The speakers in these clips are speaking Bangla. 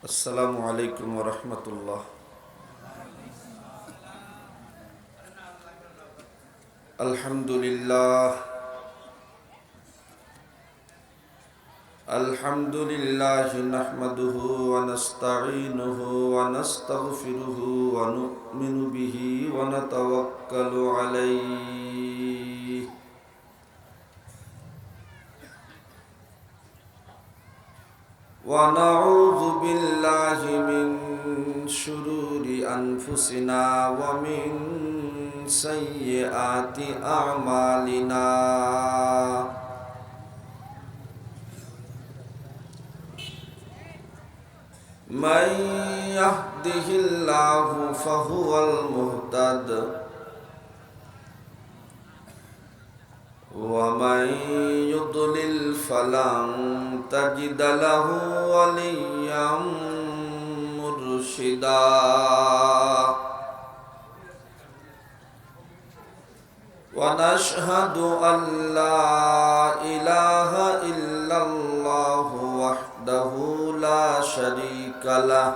আসসালামু আলাইকুম ওয়া রাহমাতুল্লাহ। আলহামদুলিল্লাহ আলহামদুলিল্লাহি নাহমাদুহু ওয়া নাস্তাঈনুহু ওয়া নাস্তাগফিরুহু ওয়া নু'মিনু বিহি ওয়া নাতাওয়াক্কালু আলাইহি ওয়া নাউযু বিল্লাহি মিন শুরুরি আনফুসিনা ওয়া মিন সাইয়্যিআতি আ'মালিনা। من يهده الله فهو المهتد ومن يضلل فلن تجد له وليا مرشدا ونشهد أن لا إله إلا الله وحده لا شريك له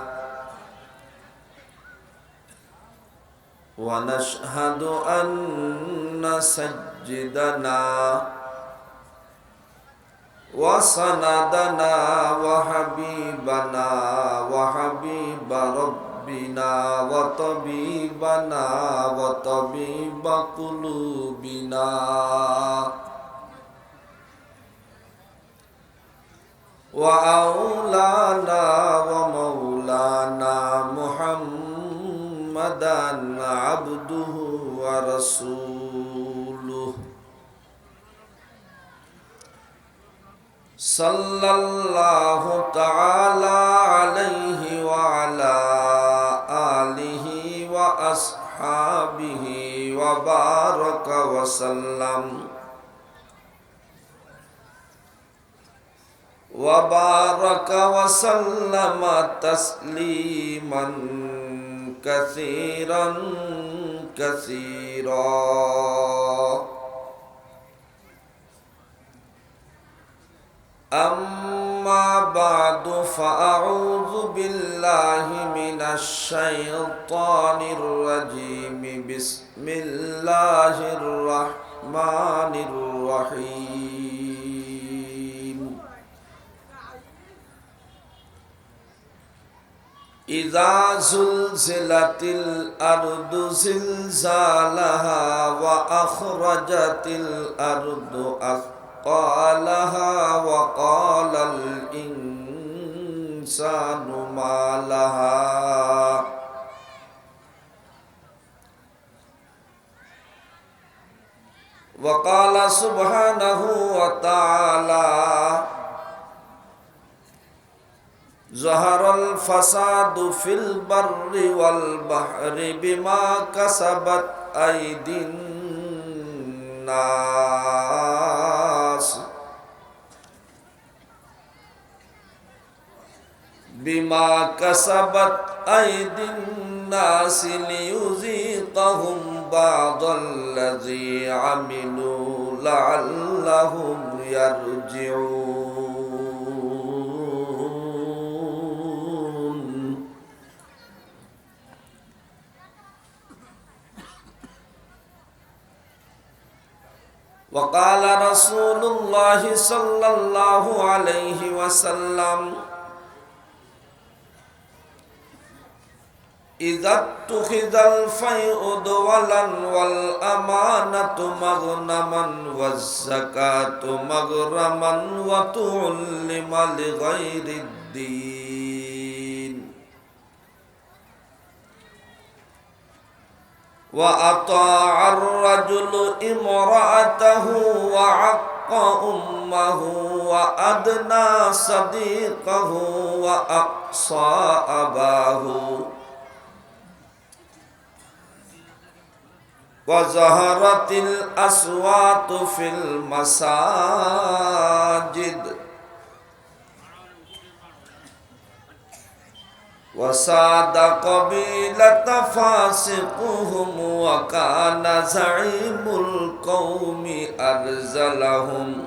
ونشهد أن سيدنا وسندنا وحبيبنا وحبيب ربنا وطبيبنا وطبيب قلوبنا وأولانا ومولانا محمدا عبده ورسوله صلى الله تعالى عليه وعلى آله وأصحابه وبارك وسلم تسليما كثيرا كثيرا. أما بعد فأعوذ بالله من الشيطان الرجيم. بسم الله الرحمن الرحيم. إذا زلزلت الأرض زلزالها وأخرجت الأرض أثقالها وقال الإنسان ما لها وقال سبحانه وتعالى ظهر الفساد في البر والبحر بما كسبت أيدي الناس ليذيقهم بعض الذي عملوا لعلهم يرجعون. وقال رسول الله صلى الله عليه وسلم إذا اتخذ الفيء دولا والأمانة مغنما والزكاة مغرما وتعلم لغير الدين وأطاع الرجل امرأته وعق أمه وأدنى صديقه وأقصى أباه وظهرت الأصوات في المساجد وساد قبيلة فاسقهم وكان زعيم القوم أرذلهم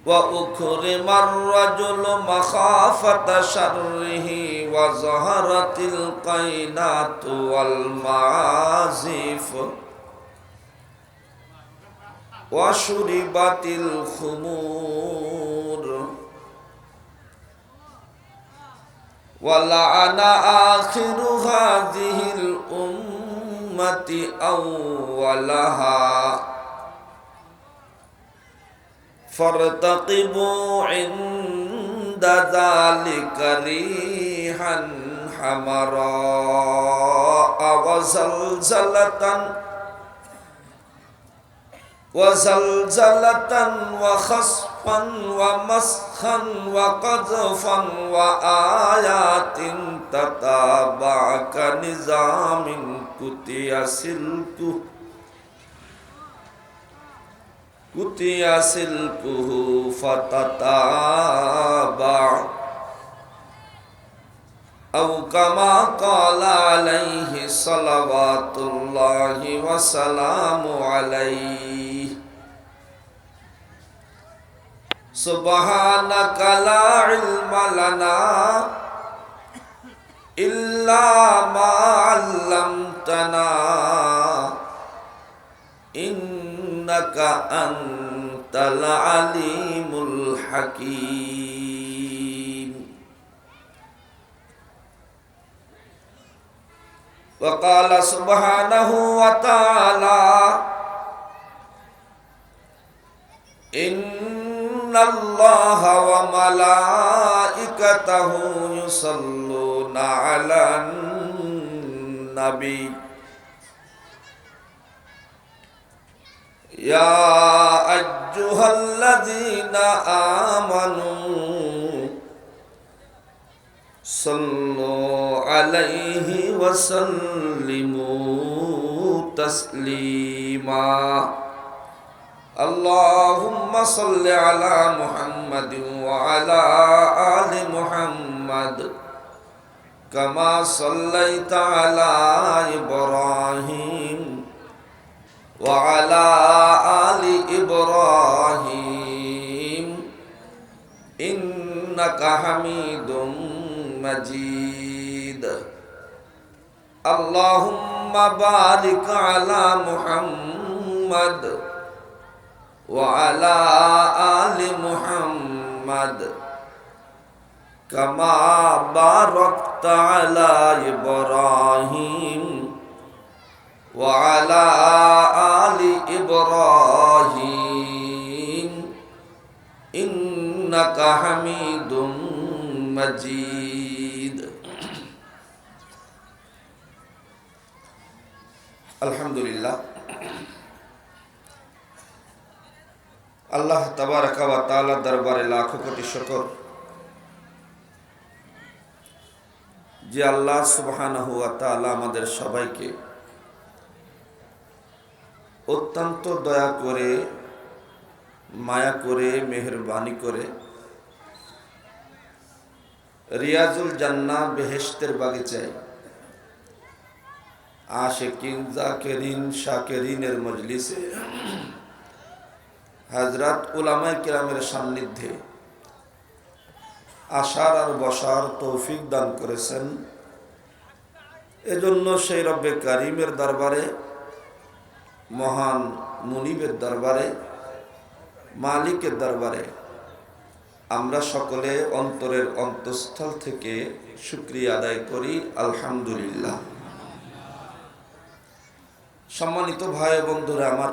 وأكرم الرجل مخافة شره وظهرت القينات والمعازف وشربت الخمور ولعن آخر هذه الأمة أولها فارتقبوا عند ذلك ريحا حمراء وزلزلة وخسفا ومسخا وقذفا وآيات تتابع كنظام قطع سلكه فتتابع أو كما قال عليه صلوات الله وسلامه عليه سبحانك لا علم لنا إلا ما علمتنا إنك أنت العليم الحكيم. وقال سبحانه وتعالى إن الله وملائكته يصلون على النبي يا أيها الذين آمنوا صلوا عليه وسلموا تسليما. اللهم صل على محمد وعلى آل محمد كما صليت على إبراهيم وعلى آل إبراهيم إنك حميد مجيد. اللهم بارك على محمد وعلى آل محمد كما باركت على إبراهيم وعلى آل إبراهيم إنك حميد مجيد. الحمد لله. আল্লাহ তাবারাকা ওয়া তাআলা দরবারে লাখো কোটি শুকর যে আল্লাহ সুবহানাহু ওয়া তাআলা আমাদের সবাইকে অত্যন্ত দয়া করে মায়া করে মেহেরবানি করে রিয়াজুল জান্নাহ বেহেশতের বাগিচায় আশিকিন জাকিরিন শাকিরিনের মজলিসে হযরত উলামায়ে কিরামের সান্নিধ্যে আসার আর বসার তৌফিক দান করেছেন। এজন্য সেই রব্বে কারীমের দরবারে, মহান মুনিবের দরবারে, মালিকের দরবারে আমরা সকলে অন্তরের অন্তঃস্থল থেকে শুকরিয়া আদায় করি আলহামদুলিল্লাহ। সম্মানিত ভাই বন্ধুরা আমার,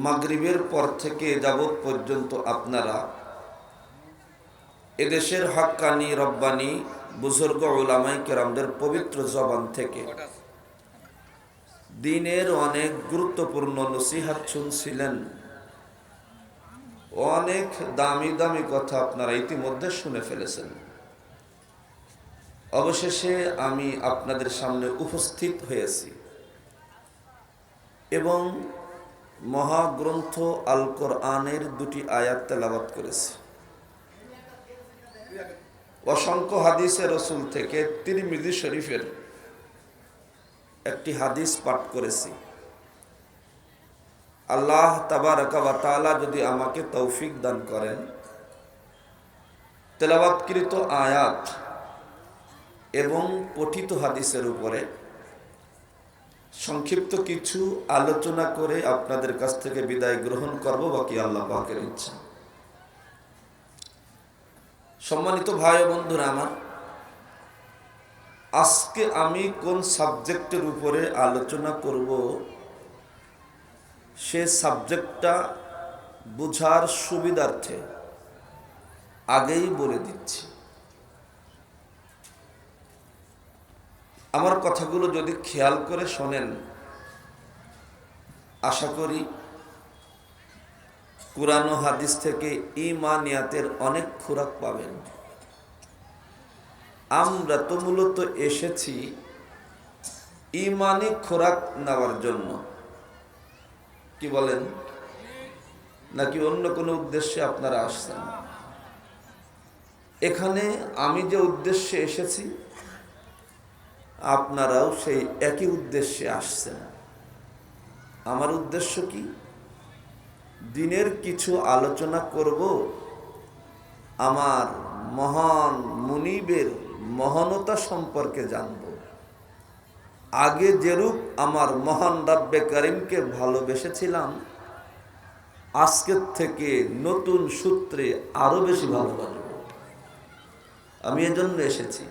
মাগরিবের পর থেকে যাবত পর্যন্ত আপনারা এদেশের হক্কানি রব্বানি বুজুর্গ উলামায়ে কেরামদের পবিত্র জবান থেকে দ্বীনের অনেক গুরুত্বপূর্ণ নসিহত শুনছিলেন। অনেক দামি দামি কথা আপনারা ইতিমধ্যে শুনে ফেলেছেন। অবশেষে আমি আপনাদের সামনে উপস্থিত হয়েছি এবং মহাগ্রন্থ আল কোরআনের দুটি আয়াত তেলাওয়াত করেছি। অসংখ্য হাদিসে রসুল থেকে তিরমিজি শরীফের একটি হাদিস পাঠ করেছি। আল্লাহ তাবারাকা ওয়া তাআলা যদি আমাকে তৌফিক দান করেন, তেলাওয়াতকৃত আয়াত এবং পঠিত হাদিসের উপরে সংক্ষিপ্ত কিছু আলোচনা করে আপনাদের কাছ থেকে বিদায় গ্রহণ করব, বাকি আল্লাহ পাকের ইচ্ছা। সম্মানিত ভাই ও বন্ধুরা আমার, আজকে আমি কোন সাবজেক্টের উপরে আলোচনা করব সে সাবজেক্টটা বুঝার সুবিধার্থে আগেই বলে দিচ্ছি। আমার কথাগুলো যদি খেয়াল করে শোনেন, আশা করি কুরআন ও হাদিস থেকে ঈমানিয়াতের অনেক খোরাক পাবেন। আমরা তো মূলত এসেছি ঈমানি খোরাক নেওয়ার জন্য, কি বলেন? নাকি অন্য কোনো উদ্দেশ্যে আপনারা আসছেন? এখানে আমি যে উদ্দেশ্যে এসেছি, আপনারাও সেই একই উদ্দেশ্যে আসছেন। আমার উদ্দেশ্য কি? দিনের কিছু আলোচনা করব, আমার মহান মুনিবের মহানতা সম্পর্কে জানব। আগে যেরূপ আমার মহান রব্বে করিমকে ভালোবেসেছিলাম, আজকের থেকে নতুন সূত্রে আরো বেশি ভালোবাসব। আমি এজন্য এসেছি।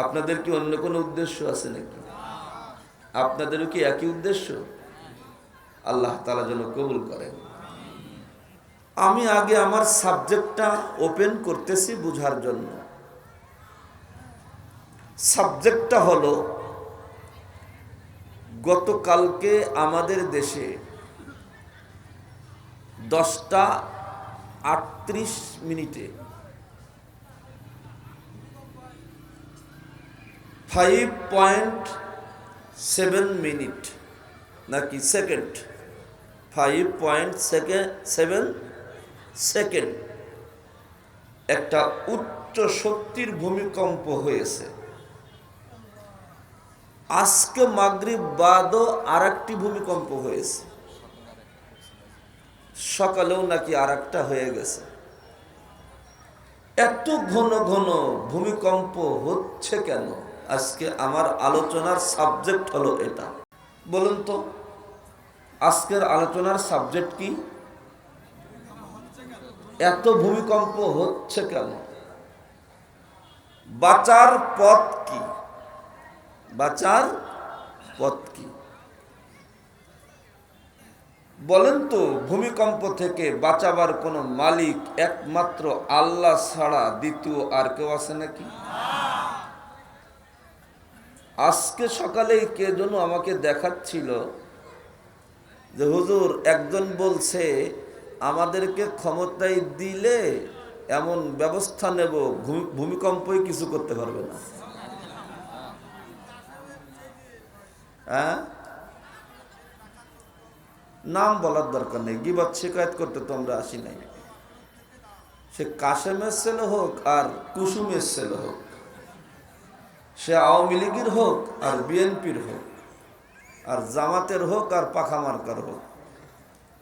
আপনাদের কি অন্য কোনো উদ্দেশ্য আছে নাকি? আপনাদেরও কি একই উদ্দেশ্য? আল্লাহ তাআলা যেন কবুল করেন। আমি আগে আমার সাবজেক্টটা ওপেন করতেছি বুঝার জন্য। সাবজেক্টটা হলো, গতকালকে আমাদের দেশে 10:38 5.7 মিনিট নাকি সেকেন্ড, 5.7 সেকেন্ড একটা উচ্চ শক্তির ভূমিকম্প হয়েছে। আজকে মাগরিব বাদও আরেকটি ভূমিকম্প হয়েছে, সকালেও নাকি আরেকটা হয়ে গেছে। এত ঘন ঘন ভূমিকম্প হচ্ছে কেন? আজকে আমার আলোচনার সাবজেক্ট হলো এটা। বলুন তো, আজকের আলোচনার সাবজেক্ট কি? এত ভূমিকম্প হচ্ছে কেন? বাঁচার পথ কি? বাঁচার পথ কি বলেন তো? ভূমিকম্প থেকে বাঁচাবার কোনো মালিক একমাত্র আল্লাহ ছাড়া দ্বিতীয় আর কেউ আছে নাকি? আজকে সকালেই কে যেন আমাকে দেখাচ্ছিল যে হুজুর, একজন বলছে আমাদেরকে ক্ষমতায় দিলে এমন ব্যবস্থা নেব, ভূমিকম্পই কিছু করতে পারবে না। হ্যাঁ, নাম বলার দরকার নেই, গিবত শিকায়ত করতে তো আমরা আসি নাই। সে কাশেমের ছেলে হোক আর কুসুমের ছেলে হোক, সে আওয়ামী লীগের হোক আর বিএনপির হোক, আর জামাতের হোক আর পাখা মার্কার হোক,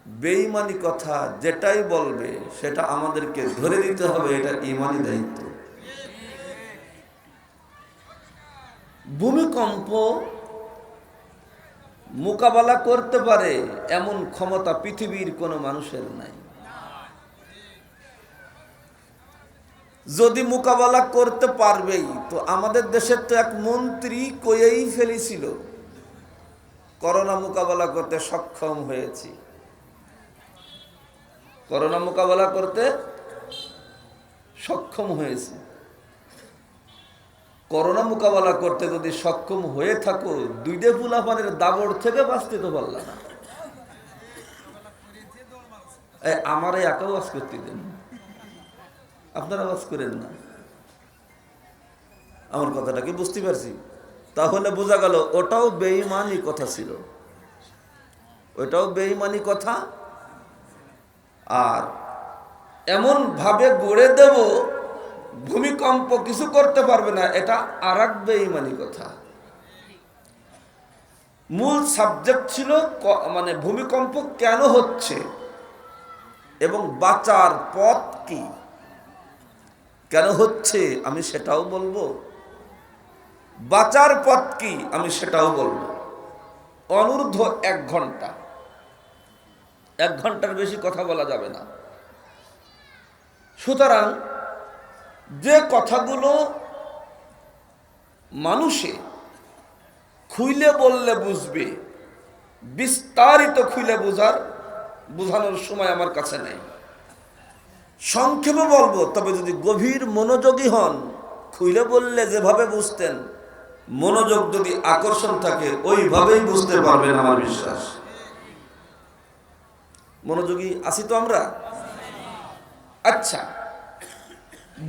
বেঈমানি কথা যেটাই বলবে সেটা আমাদেরকে ধরে দিতে হবে। এটা ঈমানি দায়িত্ব। ভূমিকম্প মোকাবেলা করতে পারে এমন ক্ষমতা পৃথিবীর কোনো মানুষের নাই। যদি মোকাবেলা করতে পারবেই তো আমাদের দেশের তো এক মন্ত্রী কয়েই ফেলেছিল, করোনা মোকাবেলা করতে সক্ষম হয়েছি। করোনা মোকাবেলা করতে সক্ষম হয়েছে। করোনা মোকাবেলা করতে যদি সক্ষম হয়ে থাকো, দুইটা ফুলাপানের দাবড় থেকে বাঁচতে তো পারল না। আমার একা ওয়াজ করতে দেন, আপনারা ওয়াজ করেন না। আমার কথাটা কি বুঝতে পারছি? তাহলে বোঝা গেল ওটাও বেঈমানি কথা ছিল, ওটাও বেঈমানি কথা। আর এমন ভাবে গড়ে দেব ভূমিকম্প কিছু করতে পারবে না, এটা আরেক বেঈমানি কথা। মূল সাবজেক্ট ছিল মানে ভূমিকম্প কেন হচ্ছে এবং বাঁচার পথ কি, কেন হচ্ছে আমি সেটাও বলবো, বাঁচার পথ কি আমি সেটাও বলবো। অনূর্ধ্ব 1 ঘন্টা, 1 ঘন্টার বেশি কথা বলা যাবে না। সুতরাং যে কথাগুলো মানুষে খুইলে বললে বুঝবে, বিস্তারিত খুইলে বোঝানোর সময় আমার কাছে নেই। সংক্ষেপে বলবো, তবে যদি গভীর মনোযোগী হন, খুইলে বললে যেভাবে বুঝতেন, মনোযোগ যদি আকর্ষণ থাকে ওইভাবেই বুঝতে পারবেন আমার বিশ্বাস। মনোযোগী আছি তো আমরা? আচ্ছা,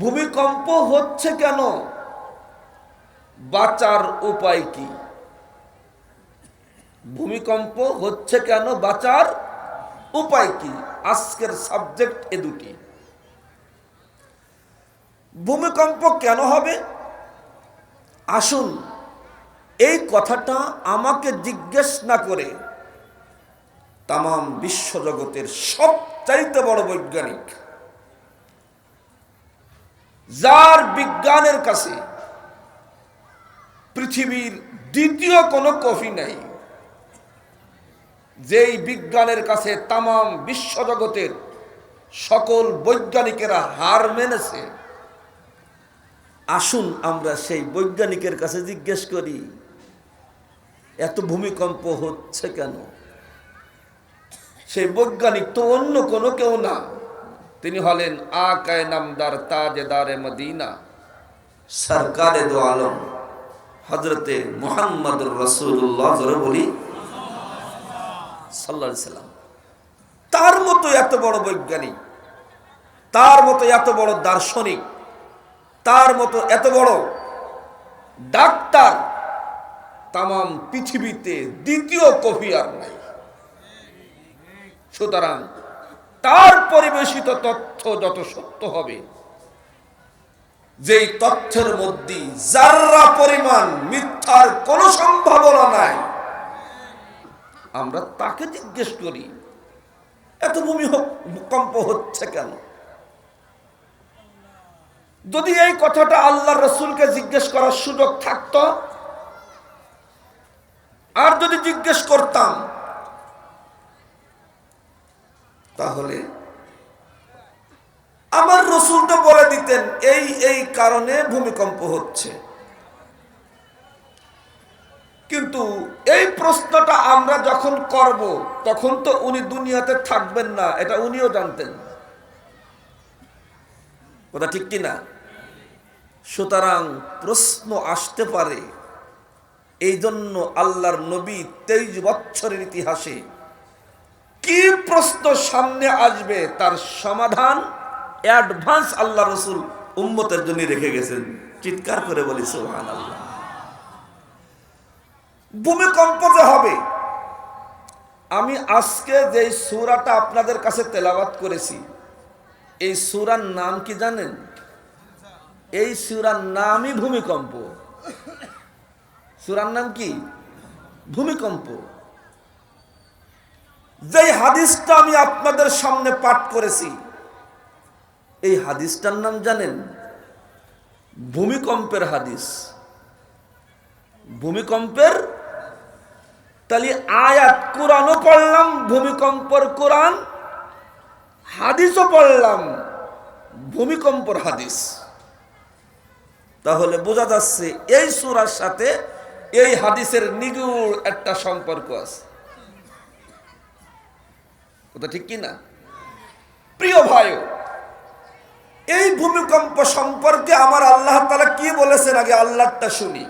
ভূমিকম্প হচ্ছে কেন, বাঁচার উপায় কি? ভূমিকম্প হচ্ছে কেন, বাঁচার উপায় কি? আজকের সাবজেক্ট এ দুটি। ভূমিকম্প কেন হবে? আসুন এই কথাটা আমাকে জিজ্ঞেস না করে তামাম বিশ্বজগতের সবচাইতে বড় বৈজ্ঞানিক, যার বিজ্ঞানের কাছে পৃথিবীর দ্বিতীয় কোনো কফি নাই, যেই বিজ্ঞানের কাছে তামাম বিশ্বজগতের সকল বৈজ্ঞানিকেরা হার মেনেছে, আসুন আমরা সেই বৈজ্ঞানিকের কাছে জিজ্ঞেস করি এত ভূমিকম্প হচ্ছে কেন। সেই বৈজ্ঞানিক তো অন্য কোনো কেউ না, তিনি হলেন আকায়ে নামদার তাজেদারে মদিনা সরকারে দো আলম হযরতে মুহাম্মদুর রাসূলুল্লাহ জোরে বলি সাল্লাল্লাহু আলাইহি সাল্লাম। তার মতো এত বড় বৈজ্ঞানিক, তার মতো এত বড় দার্শনিক, তার মতো এত বড় ডাক্তার তামাম পৃথিবীতে দ্বিতীয় কফি আর নাই। সুতরাং তার পরিবেশিত তথ্য যত সত্য হবে, যেই তথ্যের মধ্যে যাররা পরিমাণ মিথ্যার কোনো সম্ভাবনা নাই, আমরা তাকে জিজ্ঞেস করি এত ভূমিকম্প হচ্ছে কেন। যদি এই কথাটা আল্লাহর রাসূলকে জিজ্ঞেস করার সুযোগ থাকতো, আর যদি জিজ্ঞেস করতাম, তাহলে আমার রাসূল তো বলে দিতেন এই এই কারণে ভূমিকম্প হচ্ছে। কিন্তু এই প্রশ্নটা আমরা যখন করব, তখন তো উনি দুনিয়াতে থাকবেন না, এটা উনিও জানতেন। কথা ঠিক কিনা? সুতরাং প্রশ্ন আসতে পারে, এই জন্য আল্লাহর নবী 23 বছরের ইতিহাসে কি প্রশ্ন সামনে আসবে তার সমাধান অ্যাডভান্স আল্লাহ রাসূল উম্মতের জন্য রেখে গেছেন। চিৎকার করে বলি সুবহানাল্লাহ। ভূমিকম্প যে হবে, আমি আজকে যে সূরাটা আপনাদের কাছে তেলাওয়াত করেছি, এই সূরার নাম কি জানেন? এই সূরার নামই ভূমিকম্প। সূরার নাম কি? ভূমিকম্প। যেই হাদিসটা আমি আপনাদের সামনে পাঠ করেছি, এই হাদিসটার নাম জানেন? ভূমিকম্পের হাদিস। ভূমিকম্পের, তাহলে আয়াত কোরআনও পড়লাম, ভূমিকম্পের কোরআন, হাদিসও পড়লাম, ভূমিকম্পের হাদিস। তাহলে বোঝা যাচ্ছে এই সূরার সাথে এই হাদিসের নিগুড় একটা সম্পর্ক আছে। কথা ঠিক কি না? প্রিয় ভাই, এই ভূমিকম্প সম্পর্কে আমার আল্লাহ তাআলা কি বলেছেন আগে আল্লাহরটা শুনি,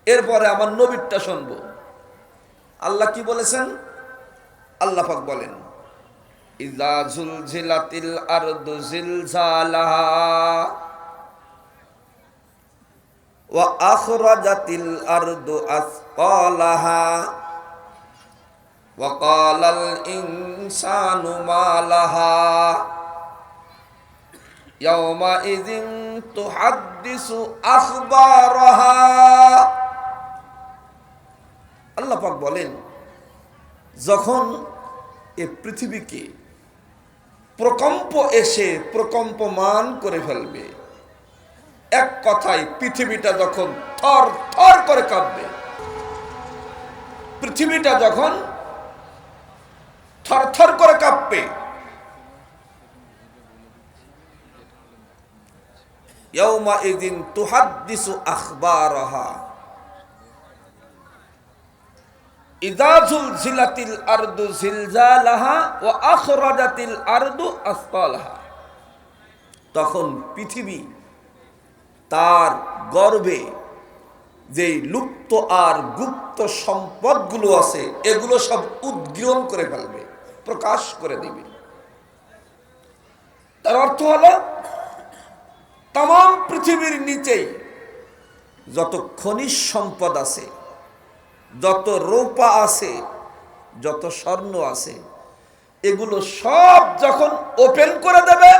এরপরে আমার নবীরটা শুনবো। আল্লাহ কি বলেছেন? আল্লাহ পাক বলেন, ইযা যুলজিলাতিল আরদু জিলজালাহা ওয়া আখরাজাতিল আরদু আসকালাহা ওয়া ক্বালাল ইনসানু মা লাহা ইয়াওমা ইযিন তুহাদ্দিসু আখবারাহা আল্লাহ পাক বলেন, যখন এ পৃথিবীকে প্রকম্প এসে প্রকম্পমান করে ফেলবে, এক কথায় পৃথিবীটা যখন থর থর করে কাঁপবে, পৃথিবীটা যখন থর থর করে কাঁপবে, ইয়াউমাইযিন তুহাদ্দিসু আখবারাহা ইযা যুলজিলাতিল আরদু জিলজালাহা ওয়া আখরাজাতিল আরদু আসফালাহা। তখন পৃথিবী তার গর্ভে যে লুপ্ত আর গুপ্ত সম্পদগুলো আছে এগুলো সব উদ্গীরণ করে ফেলবে, প্রকাশ করে দিবে। তার অর্থ হলো তাম পৃথিবীর নিচেই যত খনিজ সম্পদ আছে, যত রূপা আছে, যত স্বর্ণ আছে, এগুলো সব যখন ওপেন করে দেবে,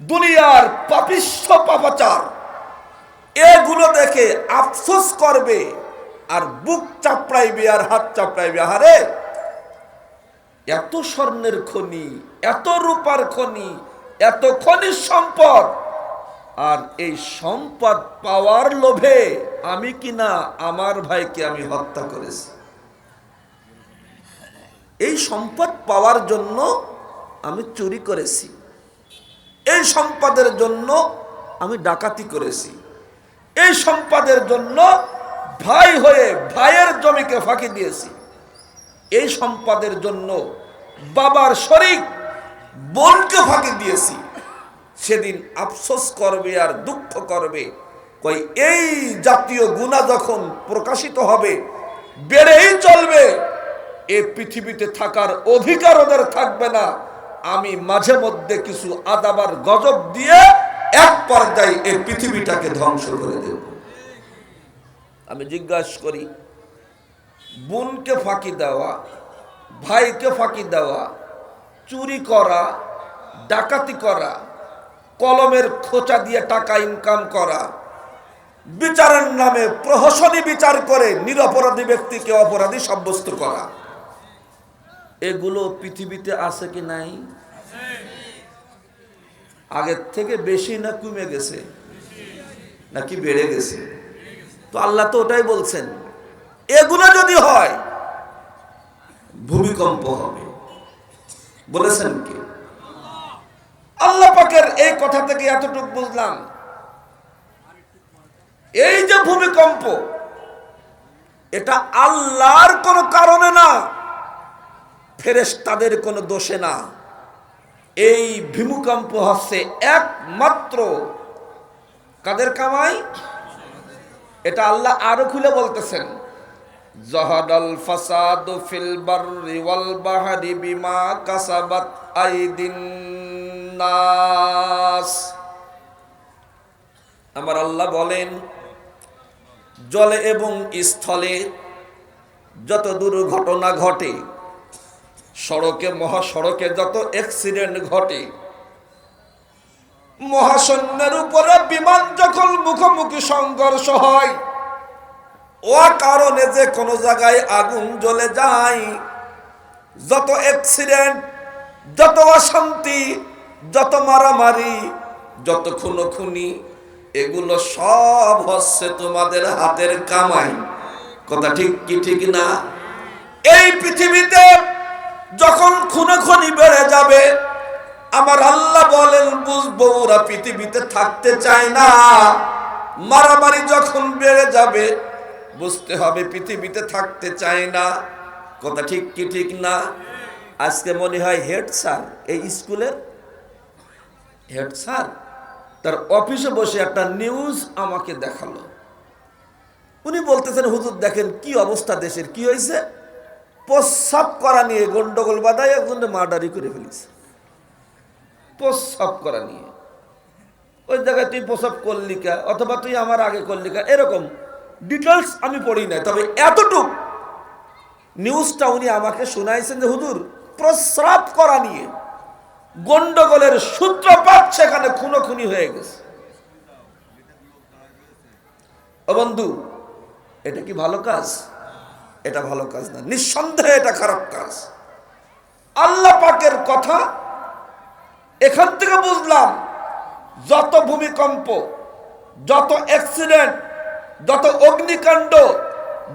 দুনিয়ার পাপিষ্ঠ পাপাচার এগুলো দেখে আফসোস করবে আর বুক চাপড়াইবে আর হাত চাপড়াইবে। আরে এত স্বর্ণের খনি, এত রূপার খনি, এত খনিজ সম্পদ, আর এই সম্পদ পাওয়ার লোভে আমি কিনা আমার ভাইকে আমি হত্যা করেছি। এই সম্পদ পাওয়ার জন্য আমি চুরি করেছি, এই সম্পদের জন্য আমি ডাকাতি করেছি, এই সম্পদের জন্য ভাই হয়ে ভাইয়ের জমিকে ফাঁকি দিয়েছি, এই সম্পদের জন্য বাবার শরীক বোনকে ফাঁকি দিয়েছি। সেদিন আফসোস করবে আর দুঃখ করবে। কই এই জাতীয় গুনাহ যখন প্রকাশিত হবে, বেড়েই চলবে, এই পৃথিবীতে থাকার অধিকার ওদের থাকবে না। আমি মাঝে মধ্যে কিছু আদাবার গজব দিয়ে এক পর্যায়ে এই পৃথিবীটাকে ধ্বংস করে দেব। আমি জিজ্ঞাসা করি, বোনকে ফাঁকি দেওয়া, ভাইকে ফাঁকি দেওয়া, চুরি করা, ডাকাতি করা, কলমের খোঁচা দিয়ে টাকা ইনকাম করা, বিচারের নামে প্রহসনী বিচার করে নিরপরাধী ব্যক্তিকে অপরাধী সাব্যস্ত করা, এগুলো পৃথিবীতে আছে কি নাই? আগের থেকে বেশি না কমে গেছে নাকি বেড়ে গেছে? তো আল্লাহ তো ওটাই বলছেন, এগুলো যদি হয় ভূমিকম্প হবে। বলেছেন কি? আল্লাহ পাকের এই কথা থেকে এতটুকু বুঝলাম, এই যে ভূমিকম্প, এটা আল্লাহর কোনো কারণে না, ফেরেশতাদের কোনো দোষে না। এই ভূমিকম্প হচ্ছে একমাত্র কাদের কামাই? এটা আল্লাহ আরো খুলে বলতেছেন, জাহাদাল ফাসাদু ফিল বাররি ওয়াল বাহরি বিমা কাসাবাত আইদিন নাস। আমার আল্লাহ বলেন, জলে এবং স্থলে যত দুর্ঘটনা ঘটে, সড়কে মহাসড়কে যত অ্যাক্সিডেন্ট ঘটে, মহাশূন্যের উপরে বিমান যখন মুখোমুখি সংঘর্ষ হয়, ও কারণে যে কোনো জায়গায় আগুন জ্বলে যায়, যত অ্যাক্সিডেন্ট, যত অশান্তি, যত মারামারি, যত খুনোখুনি, এগুলো সব হচ্ছে তোমাদের হাতের কামাই। কথা ঠিক কি ঠিক না? এই পৃথিবীতে যখন খুনোখুনি বেড়ে যাবে, আমার আল্লাহ বলেন বুঝবো ওরা পৃথিবীতে থাকতে চায় না। মারামারি যখন বেড়ে যাবে, বুঝতে হবে পৃথিবীতে থাকতে চায় না। কথা ঠিক কি ঠিক না? আজকে মনে হয় হেড স্যার, এই স্কুলের হেড স্যার, তার অফিসে বসে একটা নিউজ আমাকে দেখালো। উনি বলতেছেন, হুজুর দেখেন কি অবস্থা দেশের, কি হয়েছে, প্রস্রাব করা নিয়ে গন্ডগোল বাধায় একজনের মার্ডারি করে ফেলেছে। প্রস্রাব করা নিয়ে, ওই জায়গায় তুই প্রস্রাব করলি কা, অথবা তুই আমার আগে করলি কা, এরকম ডিটেলস আমি পড়ি নাই, তবে এতটুক নিউজটা উনি আমাকে শোনাইছেন যে হুজুর প্রস্রাব করা নিয়ে গন্ডগোলের সূত্রপাত সেখানে খুনোখুনি হয়ে গেছে। ও বন্ধু, এটা কি ভালো কাজ? এটা ভালো কাজ না, নিঃসন্দেহে এটা খারাপ কাজ। আল্লাহ পাকের কথা এখান থেকে বুঝলাম, যত ভূমিকম্প, যত অ্যাক্সিডেন্ট, যত অগ্নিকাণ্ড,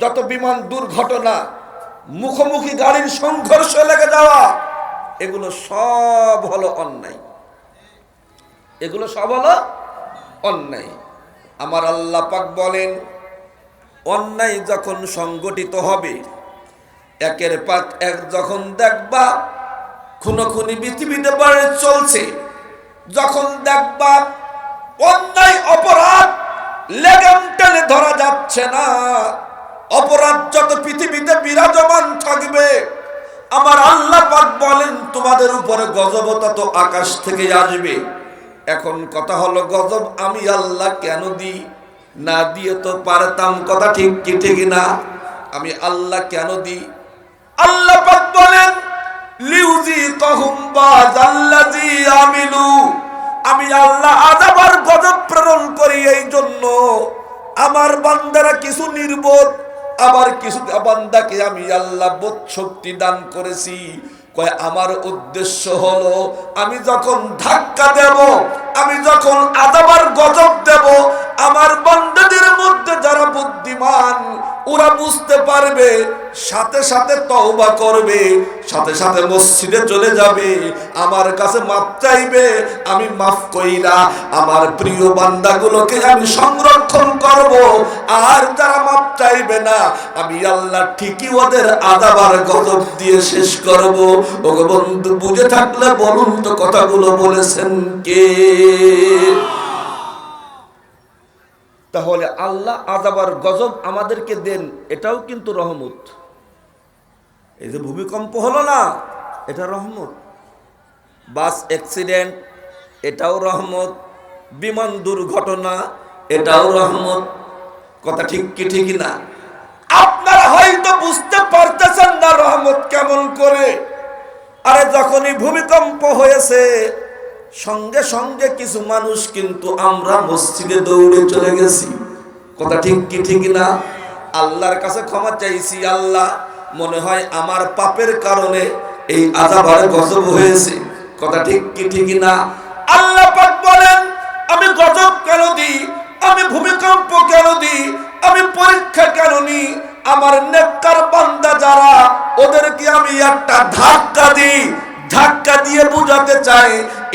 যত বিমান দুর্ঘটনা, মুখোমুখি গাড়ির সংঘর্ষ লেগে যাওয়া, এগুলো সব হলো অন্যায়। এগুলো সব হলো অন্যায়। আমার আল্লাহ পাক বলেন, অন্যায় যখন সংগঠিত হবে, একের পর এক যখন দেখবা খুনোখুনি পৃথিবীতে বাড়ে চলছে, যখন দেখবা অন্যায় অপরাধ লেগাম টেনে ধরা যাচ্ছে না, অপরাধ যত পৃথিবীতে বিরাজমান থাকবে, আমার আল্লাহ পাক বলেন তোমাদের উপরে গজব তত আকাশ থেকে আসবে। এখন কথা হলো, গজব আমি আল্লাহ কেন দিই? না দিয়ে তো পারতাম, কথা ঠিক কি ঠিক না? আমি আল্লাহ কেন দিই? আল্লাহ পাক বলেন, লিউযিকাহুম বাযাল্লাযী আমিলু, আমি আল্লাহ আযাব আর গজব প্রেরণ করি এই জন্য, আমার বান্দারা কিছু নির্বোধ, আবার কিছু বান্দাকে আমি আল্লাহ বোধ শক্তি দান করেছি। কয় আমার উদ্দেশ্য হলো, আমি যখন ধাক্কা দেব, আমি যখন আযাব আর গজব দেব, আমার বান্দাদের মধ্যে যারা বুদ্ধিমান ওরা বুঝতে পারবে, সাথে সাথে তওবা করবে, সাথে সাথে মসজিদে চলে যাবে, আমার কাছে মাফ চাইবে, আমি মাফ কইরা আমার প্রিয় বান্দাগুলোকে আমি সংরক্ষণ করব। আর যারা মাফ চাইবে না, আমি আল্লাহ ঠিকই ওদের আযাব আর গজব দিয়ে শেষ করব। ওগো বন্ধু, বুঝে থাকলে বলুন তো কথাগুলো বলেছেন কে? তাহলে আল্লাহ আযাব আর গজব আমাদেরকে দেন, এটাও কিন্তু রহমত। এই যে ভূমিকম্প হলো না, এটা রহমত। বাস অ্যাক্সিডেন্ট, এটাও রহমত। বিমান দুর্ঘটনা, এটাও রহমত। কথা ঠিক কি ঠিক না? আপনারা হয়তো বুঝতে পারতেছেন না রহমত কেমন করে। আরে যখনই ভূমিকম্প হয়েছে, সঙ্গে সঙ্গে কিছু মানুষ কিন্তু আমরা মসজিদে দৌড়ে চলে গেছি। কথা ঠিক কি ঠিক না? আল্লাহর কাছে ক্ষমা চাইছি, আল্লাহ মনে হয় আমার পাপের কারণে এই আযাব আর গজব হয়েছে। কথা ঠিক কি ঠিক না? আল্লাহ পাক বলেন, আমি গজব কেন দিই, আমি ভূমিকম্প কেন দিই, আমি পরীক্ষা কেন নিই? আমার নেককার বান্দা যারা, ওদেরকে আমি একটা ধাক্কা দিই। ধাক্কা দিয়ে বুঝাতে চাই,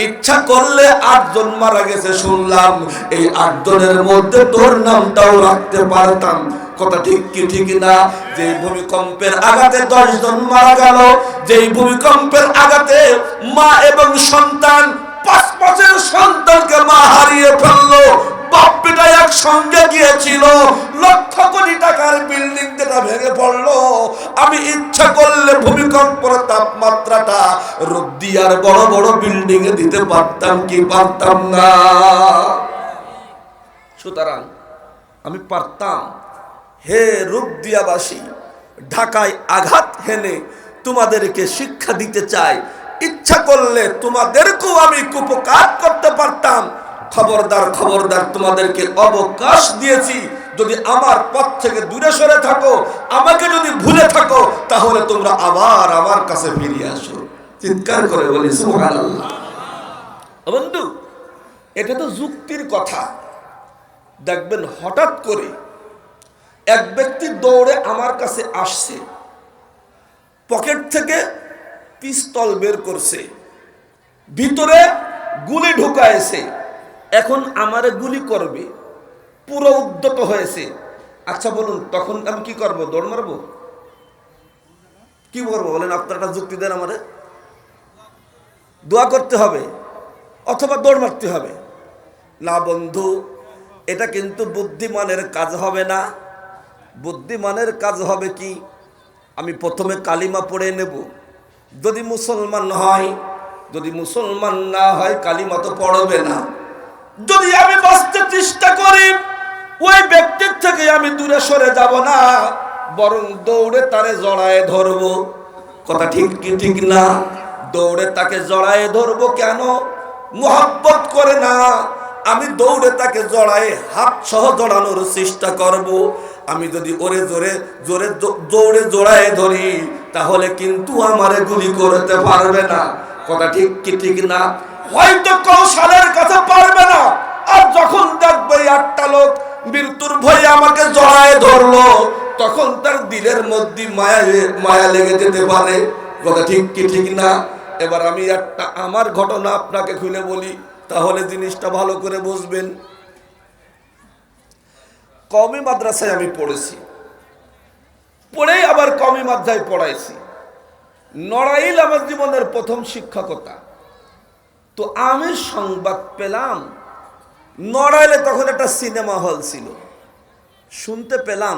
ইচ্ছা করলে 8 জন মারা গেছে শুনলাম, এই 8 জনের মধ্যে তোর নামটাও রাখতে পারতাম। কথা ঠিক কি ঠিক না? যে ভূমিকম্পের আঘাতে 10 জন মারা গেল, যেই ভূমিকম্পের আঘাতে মা এবং সন্তান, 5 মাসের সন্তানকে মা হারিয়ে ফেললো, বাপ বেটা একসঙ্গে গিয়েছিল, লক্ষ কোটি টাকার বিল্ডিং যেটা ভেঙে পড়লো, আমি ইচ্ছা করলে ভূমিকম্পের তাপমাত্রাটা রোদ দিয়ে আর বড় বড় বিল্ডিং এ দিতে পারতাম কি পারতাম না? সুতরাং আমি পারতাম। হে রূপদিয়াবাসী, ঢাকায় আঘাত হেনে তোমাদেরকে শিক্ষা দিতে চাই, ইচ্ছা করলে তোমাদেরকেও আমি উপকার করতে পারতাম। খবরদার খবরদার, তোমাদেরকে অবকাশ দিয়েছি। যদি আমার পথ থেকে দূরে সরে থাকো, আমাকে যদি ভুলে থাকো, তাহলে তোমরা আবার আমার কাছে ফিরে আসো। চিৎকার করে বলি সুবহানাল্লাহ। বন্ধু, এটা তো যুক্তির কথা। দেখবেন হঠাৎ করে এক ব্যক্তি দৌড়ে আমার কাছে আসছে, পকেট থেকে পিস্তল বের করছে, ভিতরে গুলি ঢুকাইছে, এখন আমারে গুলি করবে, পুরো উদ্যত হয়েছে। আচ্ছা বলুন, তখন আমি কি করব? দৌড় মারবো? কি করবো বলেন? আপনারা যুক্তি দেন আমারে। দোয়া করতে হবে অথবা দৌড় মারতে হবে? না বন্ধু, এটা কিন্তু বুদ্ধিমানের কাজ হবে না। বুদ্ধিমানের কাজ হবে কি, আমি প্রথমে কালিমা পড়ে নেব। যদি মুসলমান হয়, যদি মুসলমান না হয় কালিমা তো পড়বে না। যদি আমি বাঁচতে চেষ্টা করি, ওই ব্যক্তির থেকে আমি দূরে সরে যাব না, বরং দৌড়ে তারে জড়ায়ে ধরবো। কথা ঠিক কি ঠিক না? দৌড়ে তাকে জড়ায়ে ধরবো কেন? মোহাব্বত করে না, আমি দৌড়ে তাকে জড়ায়ে হাত সহ জড়ানোর চেষ্টা করব। আমি যদি ওরে জোরে জোরে দৌড়ে জোড়ায় ধরি তাহলে কিন্তু আমারে গুলি করতে পারবে না। কথা ঠিক কি ঠিক না? হয়তো কৌশলের কাছে পারবে না। আর যখন দেখবে একটা লোক মৃত্যুর ভয়ে আমাকে জড়ায় ধরলো, তখন তার দিলের মধ্যে মায়া লেগে যেতে পারে। কথা ঠিক কি ঠিক না? এবার আমি একটা আমার ঘটনা আপনাকে খুলে বলি, তাহলে জিনিসটা ভালো করে বুঝবেন। কওমি মাদ্রাসায় আমি পড়েছি, পড়েই আবার কওমি মাদ্রাসায় পড়াইছি। নড়াইল আমার জীবনের প্রথম শিক্ষকতা। তো আমি সংবাদ পেলাম নড়াইলে তখন একটা সিনেমা হল ছিল। শুনতে পেলাম